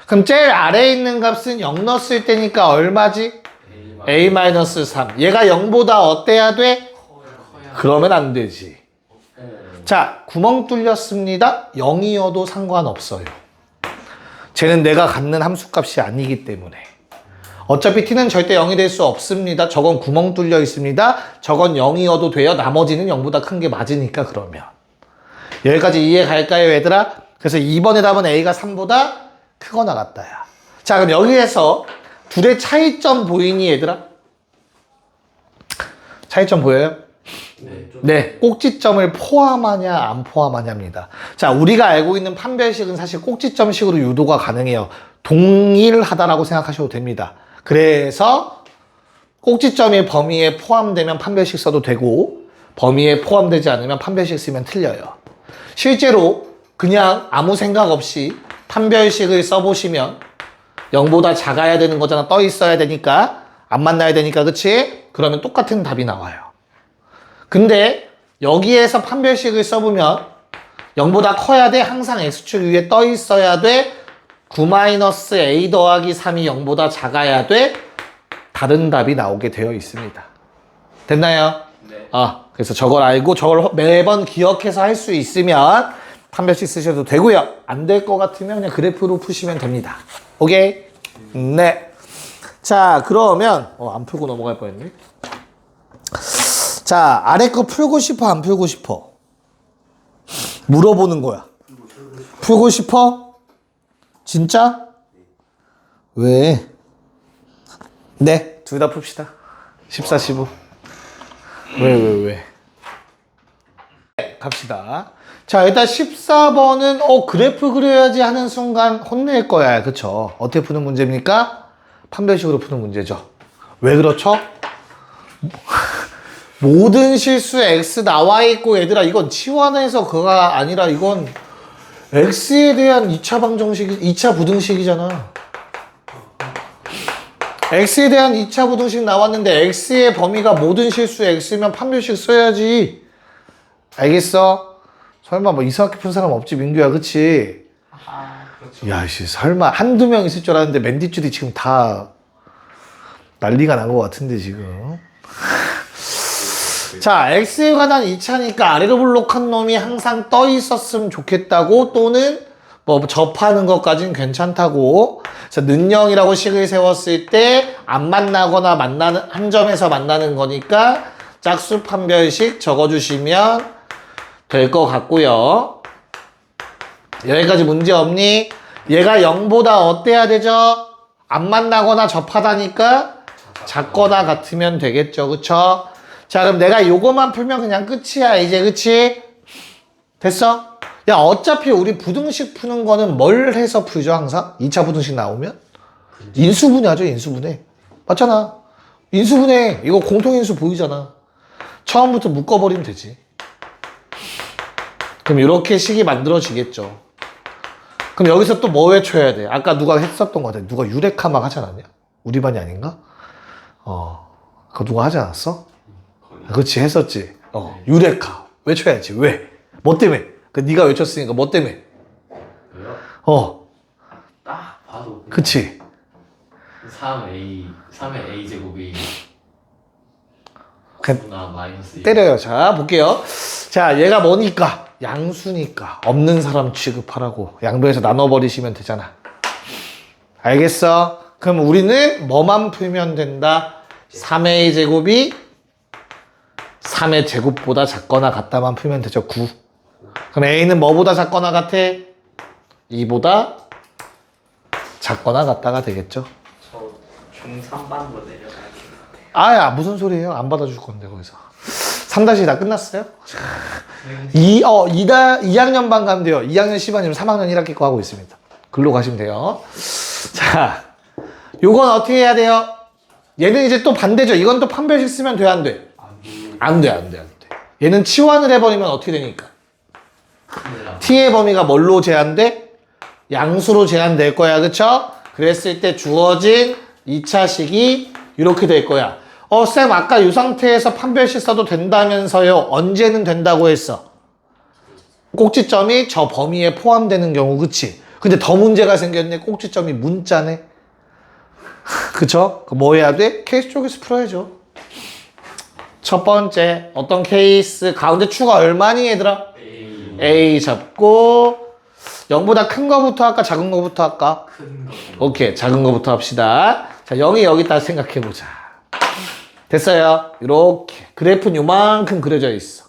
그럼 제일 아래에 있는 값은 0 넣었을 때니까 얼마지? a-3. 얘가 0보다 어때야 돼? 그러면 안 되지. 자, 구멍 뚫렸습니다. 0이어도 상관없어요. 쟤는 내가 갖는 함수값이 아니기 때문에. 어차피 t는 절대 0이 될 수 없습니다. 저건 구멍 뚫려 있습니다. 저건 0이어도 돼요. 나머지는 0보다 큰 게 맞으니까 그러면. 여기까지 이해 갈까요 얘들아? 그래서 2번의 답은 a가 3보다 크거나 같다야. 자, 그럼 여기에서 둘의 차이점 보이니 얘들아? 차이점 보여요? 네, 꼭지점을 포함하냐 안 포함하냐입니다. 자, 우리가 알고 있는 판별식은 사실 꼭지점식으로 유도가 가능해요. 동일하다라고 생각하셔도 됩니다. 그래서 꼭지점이 범위에 포함되면 판별식 써도 되고 범위에 포함되지 않으면 판별식 쓰면 틀려요. 실제로 그냥 아무 생각 없이 판별식을 써보시면 0보다 작아야 되는 거잖아. 떠 있어야 되니까 안 만나야 되니까 그치? 그러면 똑같은 답이 나와요. 근데 여기에서 판별식을 써보면 0보다 커야 돼. 항상 x축 위에 떠 있어야 돼. 9-a 더하기 3이 0보다 작아야 돼. 다른 답이 나오게 되어 있습니다. 됐나요? 네. 그래서 저걸 알고 저걸 매번 기억해서 할 수 있으면 판별식 쓰셔도 되고요. 안 될 것 같으면 그냥 그래프로 푸시면 됩니다. 오케이? 네. 자, 그러면 안 풀고 넘어갈 뻔했네. 자, 아래 거 풀고 싶어 안 풀고 싶어? 물어보는 거야. 풀고 싶어? 진짜? 왜? 네, 둘 다 풉시다. 14, 15. 왜? 갑시다. 자, 일단 14번은 그래프 그려야지 하는 순간 혼낼 거야. 그쵸? 어떻게 푸는 문제입니까? 판별식으로 푸는 문제죠. 왜 그렇죠? 모든 실수에 x 나와 있고 얘들아 이건 치환해서 그가 아니라 이건 x에 대한 2차 방정식, 2차 부등식이잖아. x에 대한 2차 부등식 나왔는데 x의 범위가 모든 실수에 x면 판별식 써야지. 알겠어? 설마 뭐 이상하게 푼 사람 없지 민규야, 그치? 그렇죠. 야, 씨, 설마 한두 명 있을 줄 알았는데 맨디줄이 지금 다 난리가 난 것 같은데 지금. 자, x에 관한 2차니까 아래로 블록한 놈이 항상 떠 있었으면 좋겠다고, 또는 뭐 접하는 것까지는 괜찮다고. 그래서 는영이라고 식을 세웠을 때 안 만나거나 만나는 한 점에서 만나는 거니까 짝수 판별식 적어주시면 될 것 같고요. 여기까지 문제 없니? 얘가 0보다 어때야 되죠? 안 만나거나 접하다니까 작거나 같으면 되겠죠. 그쵸? 자, 그럼 내가 요거만 풀면 그냥 끝이야 이제. 그치? 됐어? 야, 어차피 우리 부등식 푸는 거는 뭘 해서 풀죠 항상? 2차 부등식 나오면? 인수분해 하죠. 인수분해. 맞잖아. 인수분해. 이거 공통인수 보이잖아. 처음부터 묶어버리면 되지. 그럼 이렇게 식이 만들어지겠죠. 그럼 여기서 또 뭐 외쳐야 돼? 아까 누가 했었던 거 같아. 누가 유레카 막 하지 않았냐? 우리 반이 아닌가? 그거 누가 하지 않았어? 그렇지, 했었지. 유레카 외쳐야지. 왜? 뭐 때문에? 네가 외쳤으니까 뭐 때문에? 왜요? 딱 봐도 그치. 3의 a 제곱이 그냥 나 마이너스 2. 때려요. 자, 볼게요. 자, 얘가 뭐니까? 양수니까. 없는 사람 취급하라고. 양변에서 나눠버리시면 되잖아. 알겠어? 그럼 우리는 뭐만 풀면 된다? 3의 제곱이 3의 제곱보다 작거나 같다만 풀면 되죠. 9. 그럼 A는 뭐보다 작거나 같아? 2보다 작거나 같다가 되겠죠. 저 중3반으로 내려가야겠는데. 아야, 무슨 소리예요? 안 받아줄 건데, 거기서. 3다시 다 끝났어요? 2학년 반 가면 돼요. 2학년 10반이면 3학년 1학기 거 하고 있습니다. 글로 가시면 돼요. 자, 요건 어떻게 해야 돼요? 얘는 이제 또 반대죠. 이건 또 판별식 쓰면 돼, 안 돼? 안 돼, 안 돼, 안 돼. 얘는 치환을 해버리면 어떻게 되니까? t의 범위가 뭘로 제한돼? 양수로 제한될 거야, 그쵸? 그랬을 때 주어진 2차식이 이렇게 될 거야. 쌤, 아까 이 상태에서 판별식 써도 된다면서요. 언제는 된다고 했어? 꼭지점이 저 범위에 포함되는 경우, 그치? 근데 더 문제가 생겼네. 꼭지점이 문자네. 그쵸? 뭐 해야 돼? 케이스 쪽에서 풀어야죠. 첫 번째, 어떤 케이스? 가운데 추가 얼마니, 얘들아? A 잡고 0보다 큰 거부터 할까? 작은 거부터 할까? 큰 거. 오케이, 작은 거부터 합시다. 자, 0이 여기다 생각해보자. 됐어요. 이렇게 그래프는 요만큼 그려져 있어.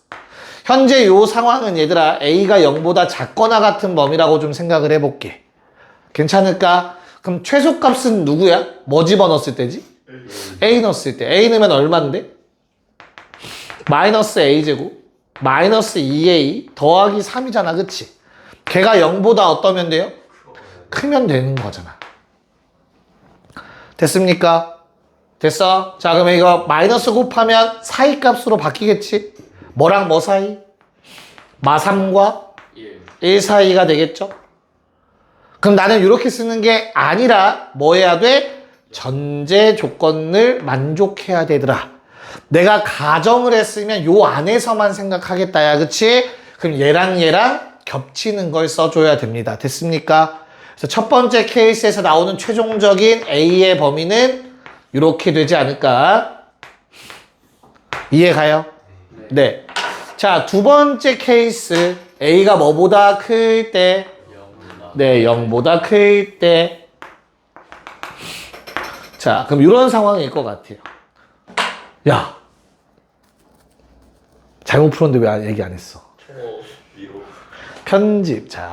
현재 요 상황은 얘들아 A가 0보다 작거나 같은 범위라고 좀 생각을 해볼게. 괜찮을까? 그럼 최소값은 누구야? 뭐 집어넣었을 때지? A 넣었을 때. A 넣으면 얼만데? 마이너스 A제곱 마이너스 2A 더하기 3이잖아, 그치? 걔가 0보다 어떠면 돼요? 크면 되는 거잖아. 됐습니까? 됐어? 자, 그러면 이거 마이너스 곱하면 사이 값으로 바뀌겠지? 뭐랑 뭐 사이? 마3과 1 사이가 되겠죠? 그럼 나는 이렇게 쓰는 게 아니라 뭐 해야 돼? 전제 조건을 만족해야 되더라. 내가 가정을 했으면 요 안에서만 생각하겠다야, 그치? 그럼 얘랑 겹치는 걸 써줘야 됩니다. 됐습니까? 그래서 첫 번째 케이스에서 나오는 최종적인 A의 범위는 이렇게 되지 않을까? 이해가요? 네. 자, 두 번째 케이스. A가 뭐보다 클 때? 네, 0보다 클 때. 자, 그럼 이런 상황일 것 같아요. 야, 잘못 풀었는데 왜 얘기 안 했어? 편집. 자,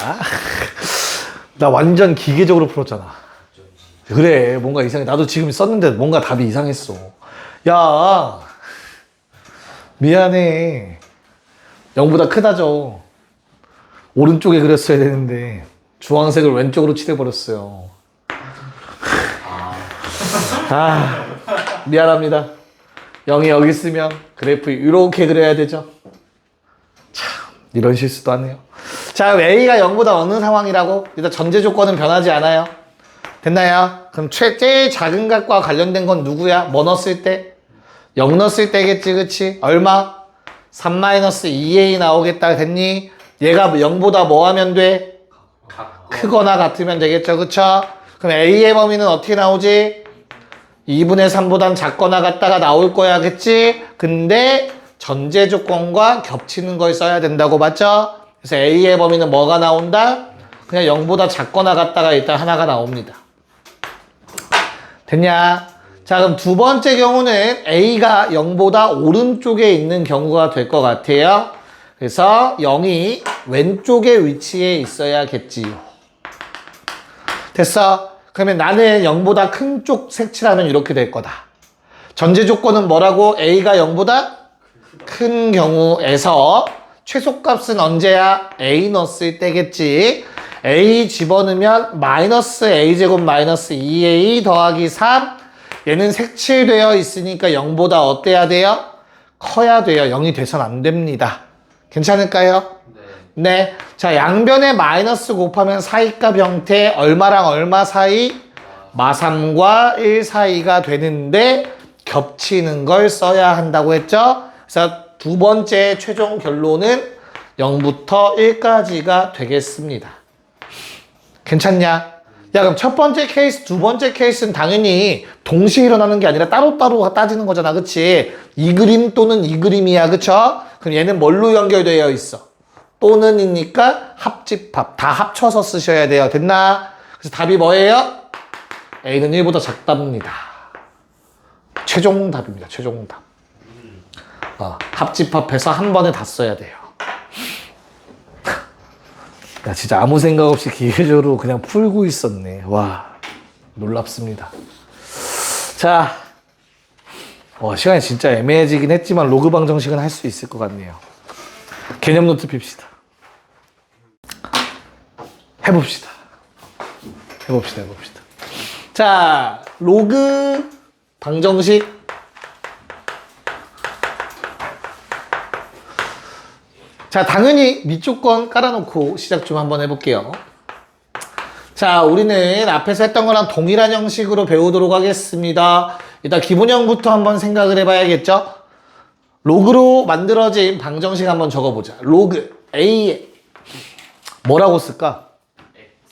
나 완전 기계적으로 풀었잖아. 그래, 뭔가 이상해. 나도 지금 썼는데 뭔가 답이 이상했어. 야, 미안해. 0보다 크다죠. 오른쪽에 그렸어야 되는데 주황색을 왼쪽으로 칠해버렸어요. 아, 미안합니다. 0이 여기 있으면 그래프 이렇게 그려야 되죠. 참, 이런 실수도 하네요. 자, A가 0보다 어느 상황이라고? 일단 전제 조건은 변하지 않아요. 됐나요? 그럼 제일 작은 값과 관련된 건 누구야? 뭐 넣었을 때? 0 넣었을 때겠지, 그치? 얼마? 3-2A 나오겠다. 됐니? 얘가 0보다 뭐 하면 돼? 크거나 같으면 되겠죠, 그쵸? 그럼 A의 범위는 어떻게 나오지? 2분의 3보단 작거나 같다가 나올 거야, 그치? 근데 전제 조건과 겹치는 걸 써야 된다고, 맞죠? 그래서 A의 범위는 뭐가 나온다? 그냥 0보다 작거나 같다가 일단 하나가 나옵니다. 됐냐? 자, 그럼 두 번째 경우는 A가 0보다 오른쪽에 있는 경우가 될 것 같아요. 그래서 0이 왼쪽에 위치해 있어야겠지요. 됐어? 그러면 나는 0보다 큰 쪽 색칠하면 이렇게 될 거다. 전제 조건은 뭐라고? A가 0보다 큰 경우에서 최소값은 언제야? A 넣었을 때겠지. A 집어넣으면 마이너스 A제곱 마이너스 2A 더하기 3. 얘는 색칠되어 있으니까 0보다 어때야 돼요? 커야 돼요. 0이 돼선 안 됩니다. 괜찮을까요? 네. 자, 양변에 마이너스 곱하면 사이값 형태 얼마랑 얼마 사이? 마3과 1 사이가 되는데 겹치는 걸 써야 한다고 했죠? 그래서 두 번째 최종 결론은 0부터 1까지가 되겠습니다. 괜찮냐? 야, 그럼 첫 번째 케이스, 두 번째 케이스는 당연히 동시에 일어나는 게 아니라 따로따로 따지는 거잖아. 그치? 이 그림 또는 이 그림이야. 그쵸? 그럼 얘는 뭘로 연결되어 있어? 또는이니까 합집합. 다 합쳐서 쓰셔야 돼요. 됐나? 그래서 답이 뭐예요? A는 1보다 작답니다. 최종 답입니다. 최종 답. 합집합해서 한 번에 다 써야 돼요. 야, 진짜 아무 생각 없이 기계적으로 그냥 풀고 있었네. 와, 놀랍습니다. 자, 시간이 진짜 애매해지긴 했지만 로그 방정식은 할 수 있을 것 같네요. 개념 노트 핍시다. 해봅시다. 자, 로그 방정식. 자, 당연히 밑조건 깔아놓고 시작 좀 한번 해볼게요. 자, 우리는 앞에서 했던 거랑 동일한 형식으로 배우도록 하겠습니다. 일단 기본형부터 한번 생각을 해봐야겠죠? 로그로 만들어진 방정식 한번 적어보자. 로그 A에 뭐라고 쓸까?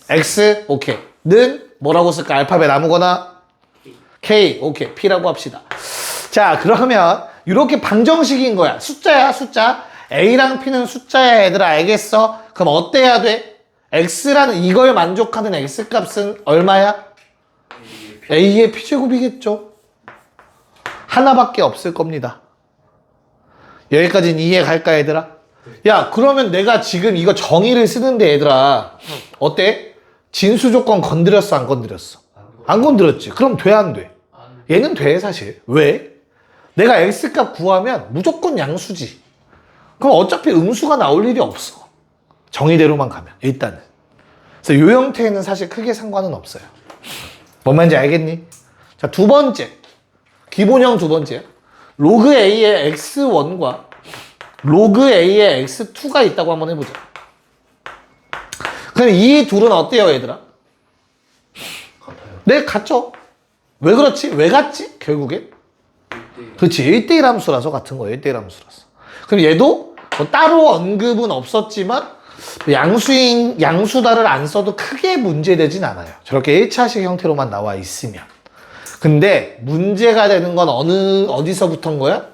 X, 오케이. 는 뭐라고 쓸까? 알파벳 아무거나? K, 오케이. P라고 합시다. 자, 그러면 이렇게 방정식인 거야. 숫자야, 숫자. A랑 P는 숫자야, 얘들아. 알겠어? 그럼 어때야 돼? X라는 이걸 만족하는 X값은 얼마야? A의 P제곱이겠죠. 하나밖에 없을 겁니다. 여기까지는 이해 갈까, 얘들아? 야, 그러면 내가 지금 이거 정의를 쓰는데, 얘들아. 어때? 진수 조건 건드렸어, 안 건드렸어? 안 건드렸지. 그럼 돼, 안 돼? 얘는 돼, 사실. 왜? 내가 X값 구하면 무조건 양수지. 그럼 어차피 음수가 나올 일이 없어. 정의대로만 가면, 일단은. 그래서 요 형태에는 사실 크게 상관은 없어요. 뭔 말인지 알겠니? 자, 두 번째. 기본형 두 번째. 로그 A의 X1과 로그 A의 X2가 있다고 한번 해보자. 그럼 이 둘은 어때요, 얘들아? 같아요. 네, 같죠? 왜 그렇지? 왜 같지? 결국에? 그렇지. 1대1 함수라서 같은 거예요. 1대1 함수라서. 그럼 얘도 뭐 따로 언급은 없었지만 양수다를 안 써도 크게 문제되진 않아요. 저렇게 1차식 형태로만 나와 있으면. 근데 문제가 되는 건 어디서부터인 거야?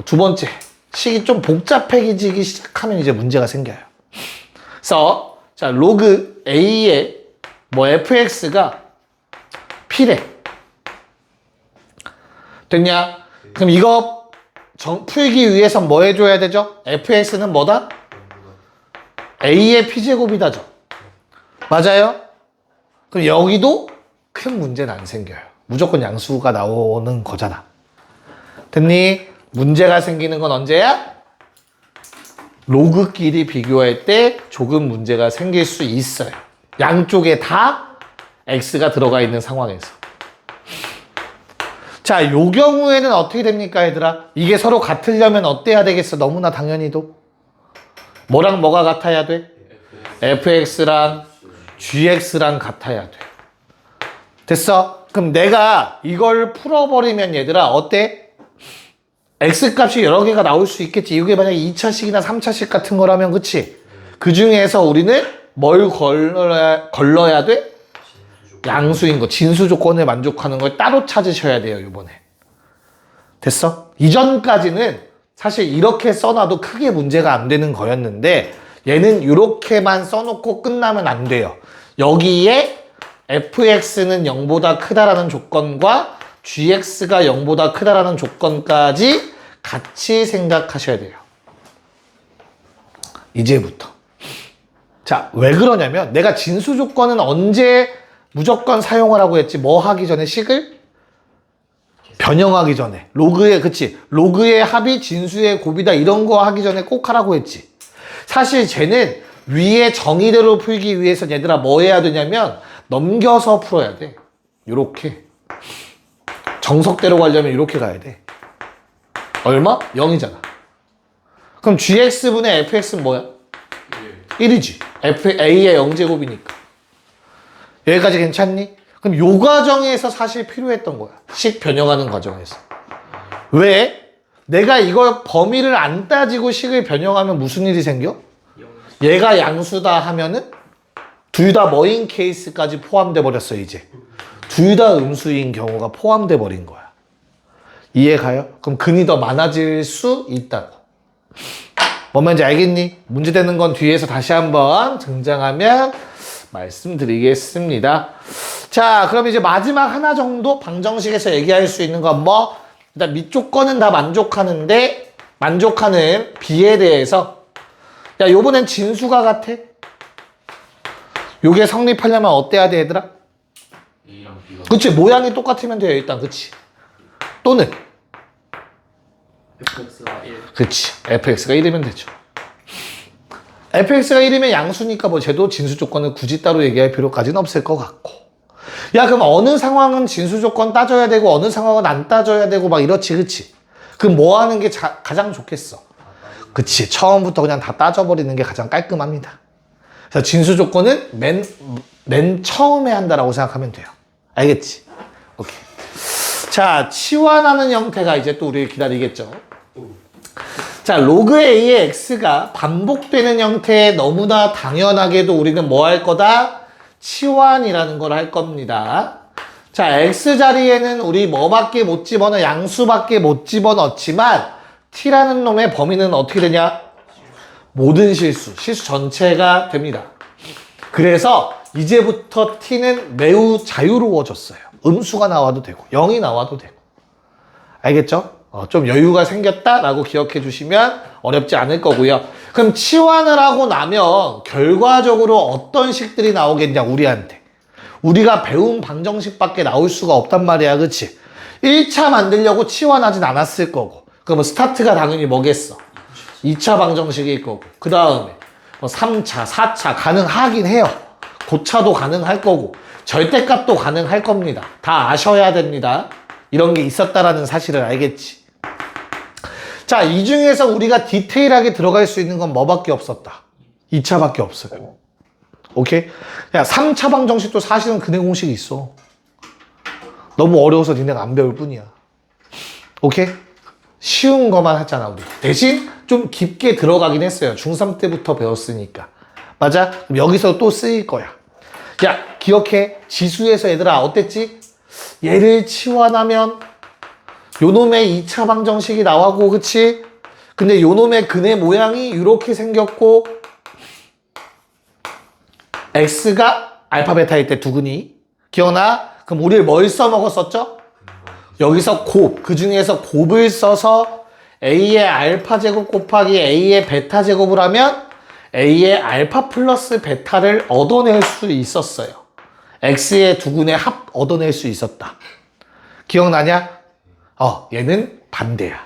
두 번째. 식이 좀 복잡해지기 시작하면 이제 문제가 생겨요. 그래서 자, 로그 A의 fx가 P래. 됐냐? 그럼 이거 풀기 위해선 뭐 해줘야 되죠? fx는 뭐다? A의 P제곱이다죠. 맞아요? 그럼 여기도 큰 문제는 안 생겨요. 무조건 양수가 나오는 거잖아. 됐니? 문제가 생기는 건 언제야? 로그끼리 비교할 때 조금 문제가 생길 수 있어요. 양쪽에 다 x가 들어가 있는 상황에서. 자, 요 경우에는 어떻게 됩니까, 얘들아? 이게 서로 같으려면 어때야 되겠어? 너무나 당연히도. 뭐랑 뭐가 같아야 돼? fx랑 gx랑 같아야 돼. 됐어? 그럼 내가 이걸 풀어버리면 얘들아 어때? x값이 여러 개가 나올 수 있겠지. 이게 만약에 2차식이나 3차식 같은 거라면 그치? 그 중에서 우리는 뭘 걸러야 돼? 양수인 거, 진수 조건을 만족하는 걸 따로 찾으셔야 돼요, 이번에. 됐어? 이전까지는 사실 이렇게 써놔도 크게 문제가 안 되는 거였는데 얘는 이렇게만 써놓고 끝나면 안 돼요. 여기에 fx는 0보다 크다라는 조건과 gx가 0보다 크다라는 조건까지 같이 생각하셔야 돼요. 이제부터. 자, 왜 그러냐면 내가 진수 조건은 언제 무조건 사용하라고 했지? 뭐 하기 전에? 식을 변형하기 전에. 로그의, 그치? 로그의 합이 진수의 곱이다 이런 거 하기 전에 꼭 하라고 했지. 사실 쟤는 위에 정의대로 풀기 위해서 얘들아 뭐 해야 되냐면 넘겨서 풀어야 돼. 요렇게. 정석대로 가려면 이렇게 가야 돼. 얼마? 0이잖아. 그럼 gx분의 fx는 뭐야? 1이지. a의 0제곱이니까. 여기까지 괜찮니? 그럼 요 과정에서 사실 필요했던 거야. 식 변형하는 과정에서. 왜? 내가 이걸 범위를 안 따지고 식을 변형하면 무슨 일이 생겨? 얘가 양수다 하면은 둘 다 뭐인 케이스까지 포함돼 버렸어 이제. 둘 다 음수인 경우가 포함돼 버린 거야. 이해가요? 그럼 근이 더 많아질 수 있다고. 뭔 말인지 알겠니? 문제되는 건 뒤에서 다시 한번 등장하면 말씀드리겠습니다. 자, 그럼 이제 마지막 하나 정도 방정식에서 얘기할 수 있는 건 뭐? 일단 밑쪽 거는 다 만족하는데 만족하는 B에 대해서 야, 요번엔 진수가 같아? 요게 성립하려면 어때야 돼, 얘들아? A랑 B가 그치, 모양이 똑같으면 돼요, 일단. 그치? 또는 fx가 1. 그치, fx가 1이면 되죠. fx가 1이면 양수니까 뭐 쟤도 진수 조건을 굳이 따로 얘기할 필요까지는 없을 것 같고. 야, 그럼 어느 상황은 진수 조건 따져야 되고 어느 상황은 안 따져야 되고 막 이렇지, 그치? 그럼 뭐 하는 게 가장 좋겠어? 그치, 처음부터 그냥 다 따져버리는 게 가장 깔끔합니다. 그래서 진수 조건은 맨 처음에 한다라고 생각하면 돼요. 알겠지? 오케이. 자, 치환하는 형태가 이제 또 우리 기다리겠죠? 자, 로그 A의 X가 반복되는 형태에 너무나 당연하게도 우리는 뭐 할 거다? 치환이라는 걸 할 겁니다. 자, X 자리에는 우리 뭐밖에 못 집어넣어? 양수밖에 못 집어넣지만 T라는 놈의 범위는 어떻게 되냐? 모든 실수 전체가 됩니다. 그래서 이제부터 T는 매우 자유로워졌어요. 음수가 나와도 되고 0이 나와도 되고. 알겠죠? 좀 여유가 생겼다라고 기억해 주시면 어렵지 않을 거고요. 그럼 치환을 하고 나면 결과적으로 어떤 식들이 나오겠냐, 우리한테. 우리가 배운 방정식밖에 나올 수가 없단 말이야, 그치? 1차 만들려고 치환하진 않았을 거고. 그럼 스타트가 당연히 뭐겠어? 2차 방정식일 거고. 그 다음에 3차, 4차 가능하긴 해요. 고차도 가능할 거고. 절대값도 가능할 겁니다. 다 아셔야 됩니다. 이런 게 있었다라는 사실을 알겠지? 자, 이 중에서 우리가 디테일하게 들어갈 수 있는 건 뭐밖에 없었다? 2차밖에 없어요. 오케이? 야, 3차 방정식도 사실은 근해 공식이 있어. 너무 어려워서 니네가 안 배울 뿐이야. 오케이? 쉬운 것만 하잖아, 우리. 대신 좀 깊게 들어가긴 했어요. 중3 때부터 배웠으니까. 맞아? 그럼 여기서 또 쓰일 거야. 야, 기억해. 지수에서 얘들아, 어땠지? 얘를 치환하면 요놈의 2차 방정식이 나오고, 그치? 근데 요놈의 근의 모양이 이렇게 생겼고, X가 알파 베타일 때 두근이. 기억나? 그럼 우리 뭘 써먹었었죠? 여기서 곱, 그 중에서 곱을 써서 A의 알파 제곱 곱하기 A의 베타 제곱을 하면 A의 알파 플러스 베타를 얻어낼 수 있었어요. X의 두근의 합 얻어낼 수 있었다. 기억나냐? 얘는 반대야.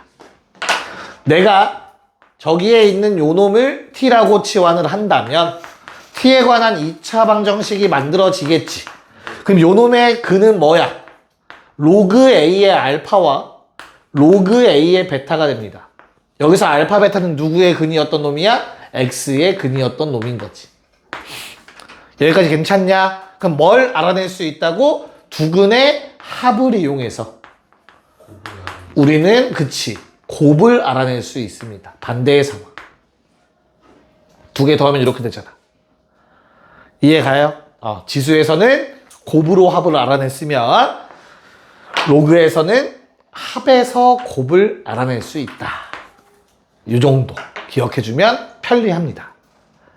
내가 저기에 있는 요 놈을 T라고 치환을 한다면 T에 관한 2차 방정식이 만들어지겠지. 그럼 요 놈의 근은 뭐야? 로그 A의 알파와 로그 A의 베타가 됩니다. 여기서 알파 베타는 누구의 근이었던 놈이야? X의 근이었던 놈인 거지. 여기까지 괜찮냐? 그럼 뭘 알아낼 수 있다고? 두 근의 합을 이용해서 우리는 그치 곱을 알아낼 수 있습니다. 반대의 상황. 두 개 더하면 이렇게 되잖아. 이해가요? 지수에서는 곱으로 합을 알아냈으면 로그에서는 합에서 곱을 알아낼 수 있다. 이 정도 기억해주면 편리합니다.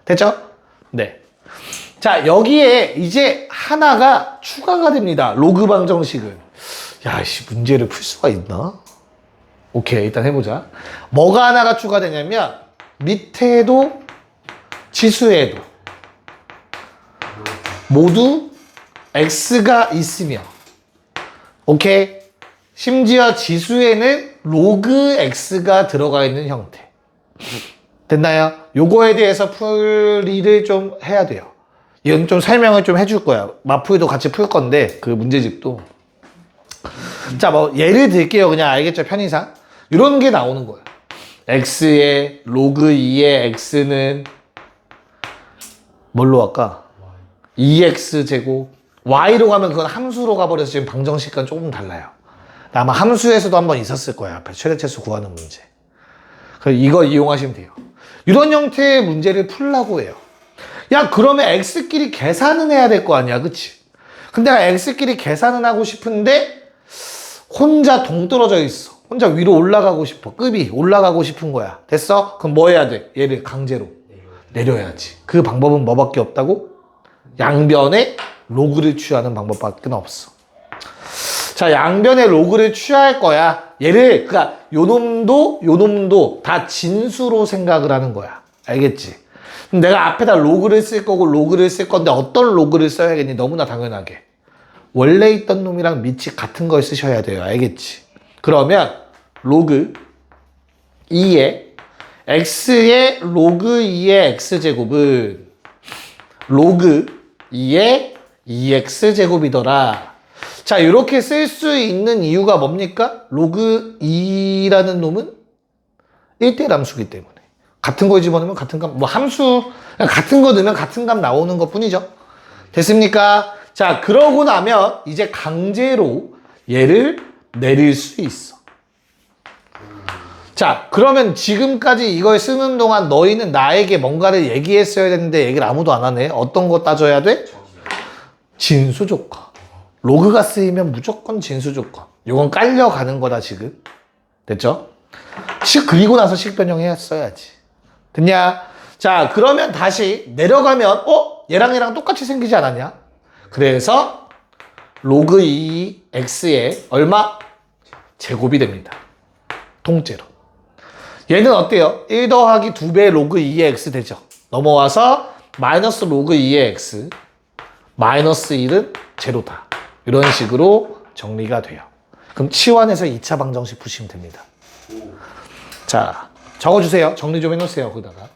됐죠? 네. 자, 여기에 이제 하나가 추가가 됩니다. 로그 방정식은. 야, 문제를 풀 수가 있나? 오케이, 일단 해보자. 뭐가 하나가 추가되냐면 밑에도 지수에도 모두 X가 있으며, 오케이? 심지어 지수에는 로그 X가 들어가 있는 형태. 됐나요? 요거에 대해서 풀이를 좀 해야 돼요. 이건 좀 설명을 좀 해줄 거야. 마풀이도 같이 풀 건데, 그 문제집도. 자, 뭐, 예를 들게요. 그냥 알겠죠? 편의상. 이런 게 나오는 거야. X의 로그 2의 X는 뭘로 할까? 2X제곱. Y로 가면 그건 함수로 가버려서 지금 방정식과는 조금 달라요. 아마 함수에서도 한번 있었을 거야. 앞에 최대차수 구하는 문제. 그래서 이거 이용하시면 돼요. 이런 형태의 문제를 풀라고 해요. 야, 그러면 x끼리 계산은 해야 될 거 아니야, 그치? 근데 내가 x끼리 계산은 하고 싶은데 혼자 동떨어져 있어. 혼자 위로 올라가고 싶어. 급이 올라가고 싶은 거야. 됐어? 그럼 뭐 해야 돼? 얘를 강제로 내려야지. 그 방법은 뭐밖에 없다고? 양변에 로그를 취하는 방법밖에 없어. 자, 양변에 로그를 취할 거야. 얘를, 그니까, 요 놈도 다 진수로 생각을 하는 거야. 알겠지? 그럼 내가 앞에다 로그를 쓸 거고, 로그를 쓸 건데, 어떤 로그를 써야겠니? 너무나 당연하게. 원래 있던 놈이랑 밑이 같은 걸 쓰셔야 돼요. 알겠지? 그러면, 로그 2의, x의 로그 2의 x제곱은, 로그 2의 2x제곱이더라. 자, 이렇게 쓸 수 있는 이유가 뭡니까? 로그 2라는 놈은 1대1 함수기 때문에. 같은 거 집어넣으면 같은 값, 뭐 함수, 그냥 같은 거 넣으면 같은 값 나오는 것 뿐이죠. 됐습니까? 자, 그러고 나면 이제 강제로 얘를 내릴 수 있어. 자, 그러면 지금까지 이걸 쓰는 동안 너희는 나에게 뭔가를 얘기했어야 되는데 얘기를 아무도 안 하네. 어떤 거 따져야 돼? 진수 조건. 로그가 쓰이면 무조건 진수 조건. 요건 깔려가는 거다, 지금. 됐죠? 그리고 나서 식변형했어야지. 됐냐? 자, 그러면 다시 내려가면, 얘랑 얘랑 똑같이 생기지 않았냐? 그래서, 로그 2x의 얼마? 제곱이 됩니다. 통째로. 얘는 어때요? 1 더하기 2배 로그 2의 x 되죠? 넘어와서, 마이너스 로그 2의 x, 마이너스 1은 제로다. 이런 식으로 정리가 돼요. 그럼 치환해서 2차 방정식 푸시면 됩니다. 자, 적어주세요. 정리 좀 해놓으세요. 거기다가.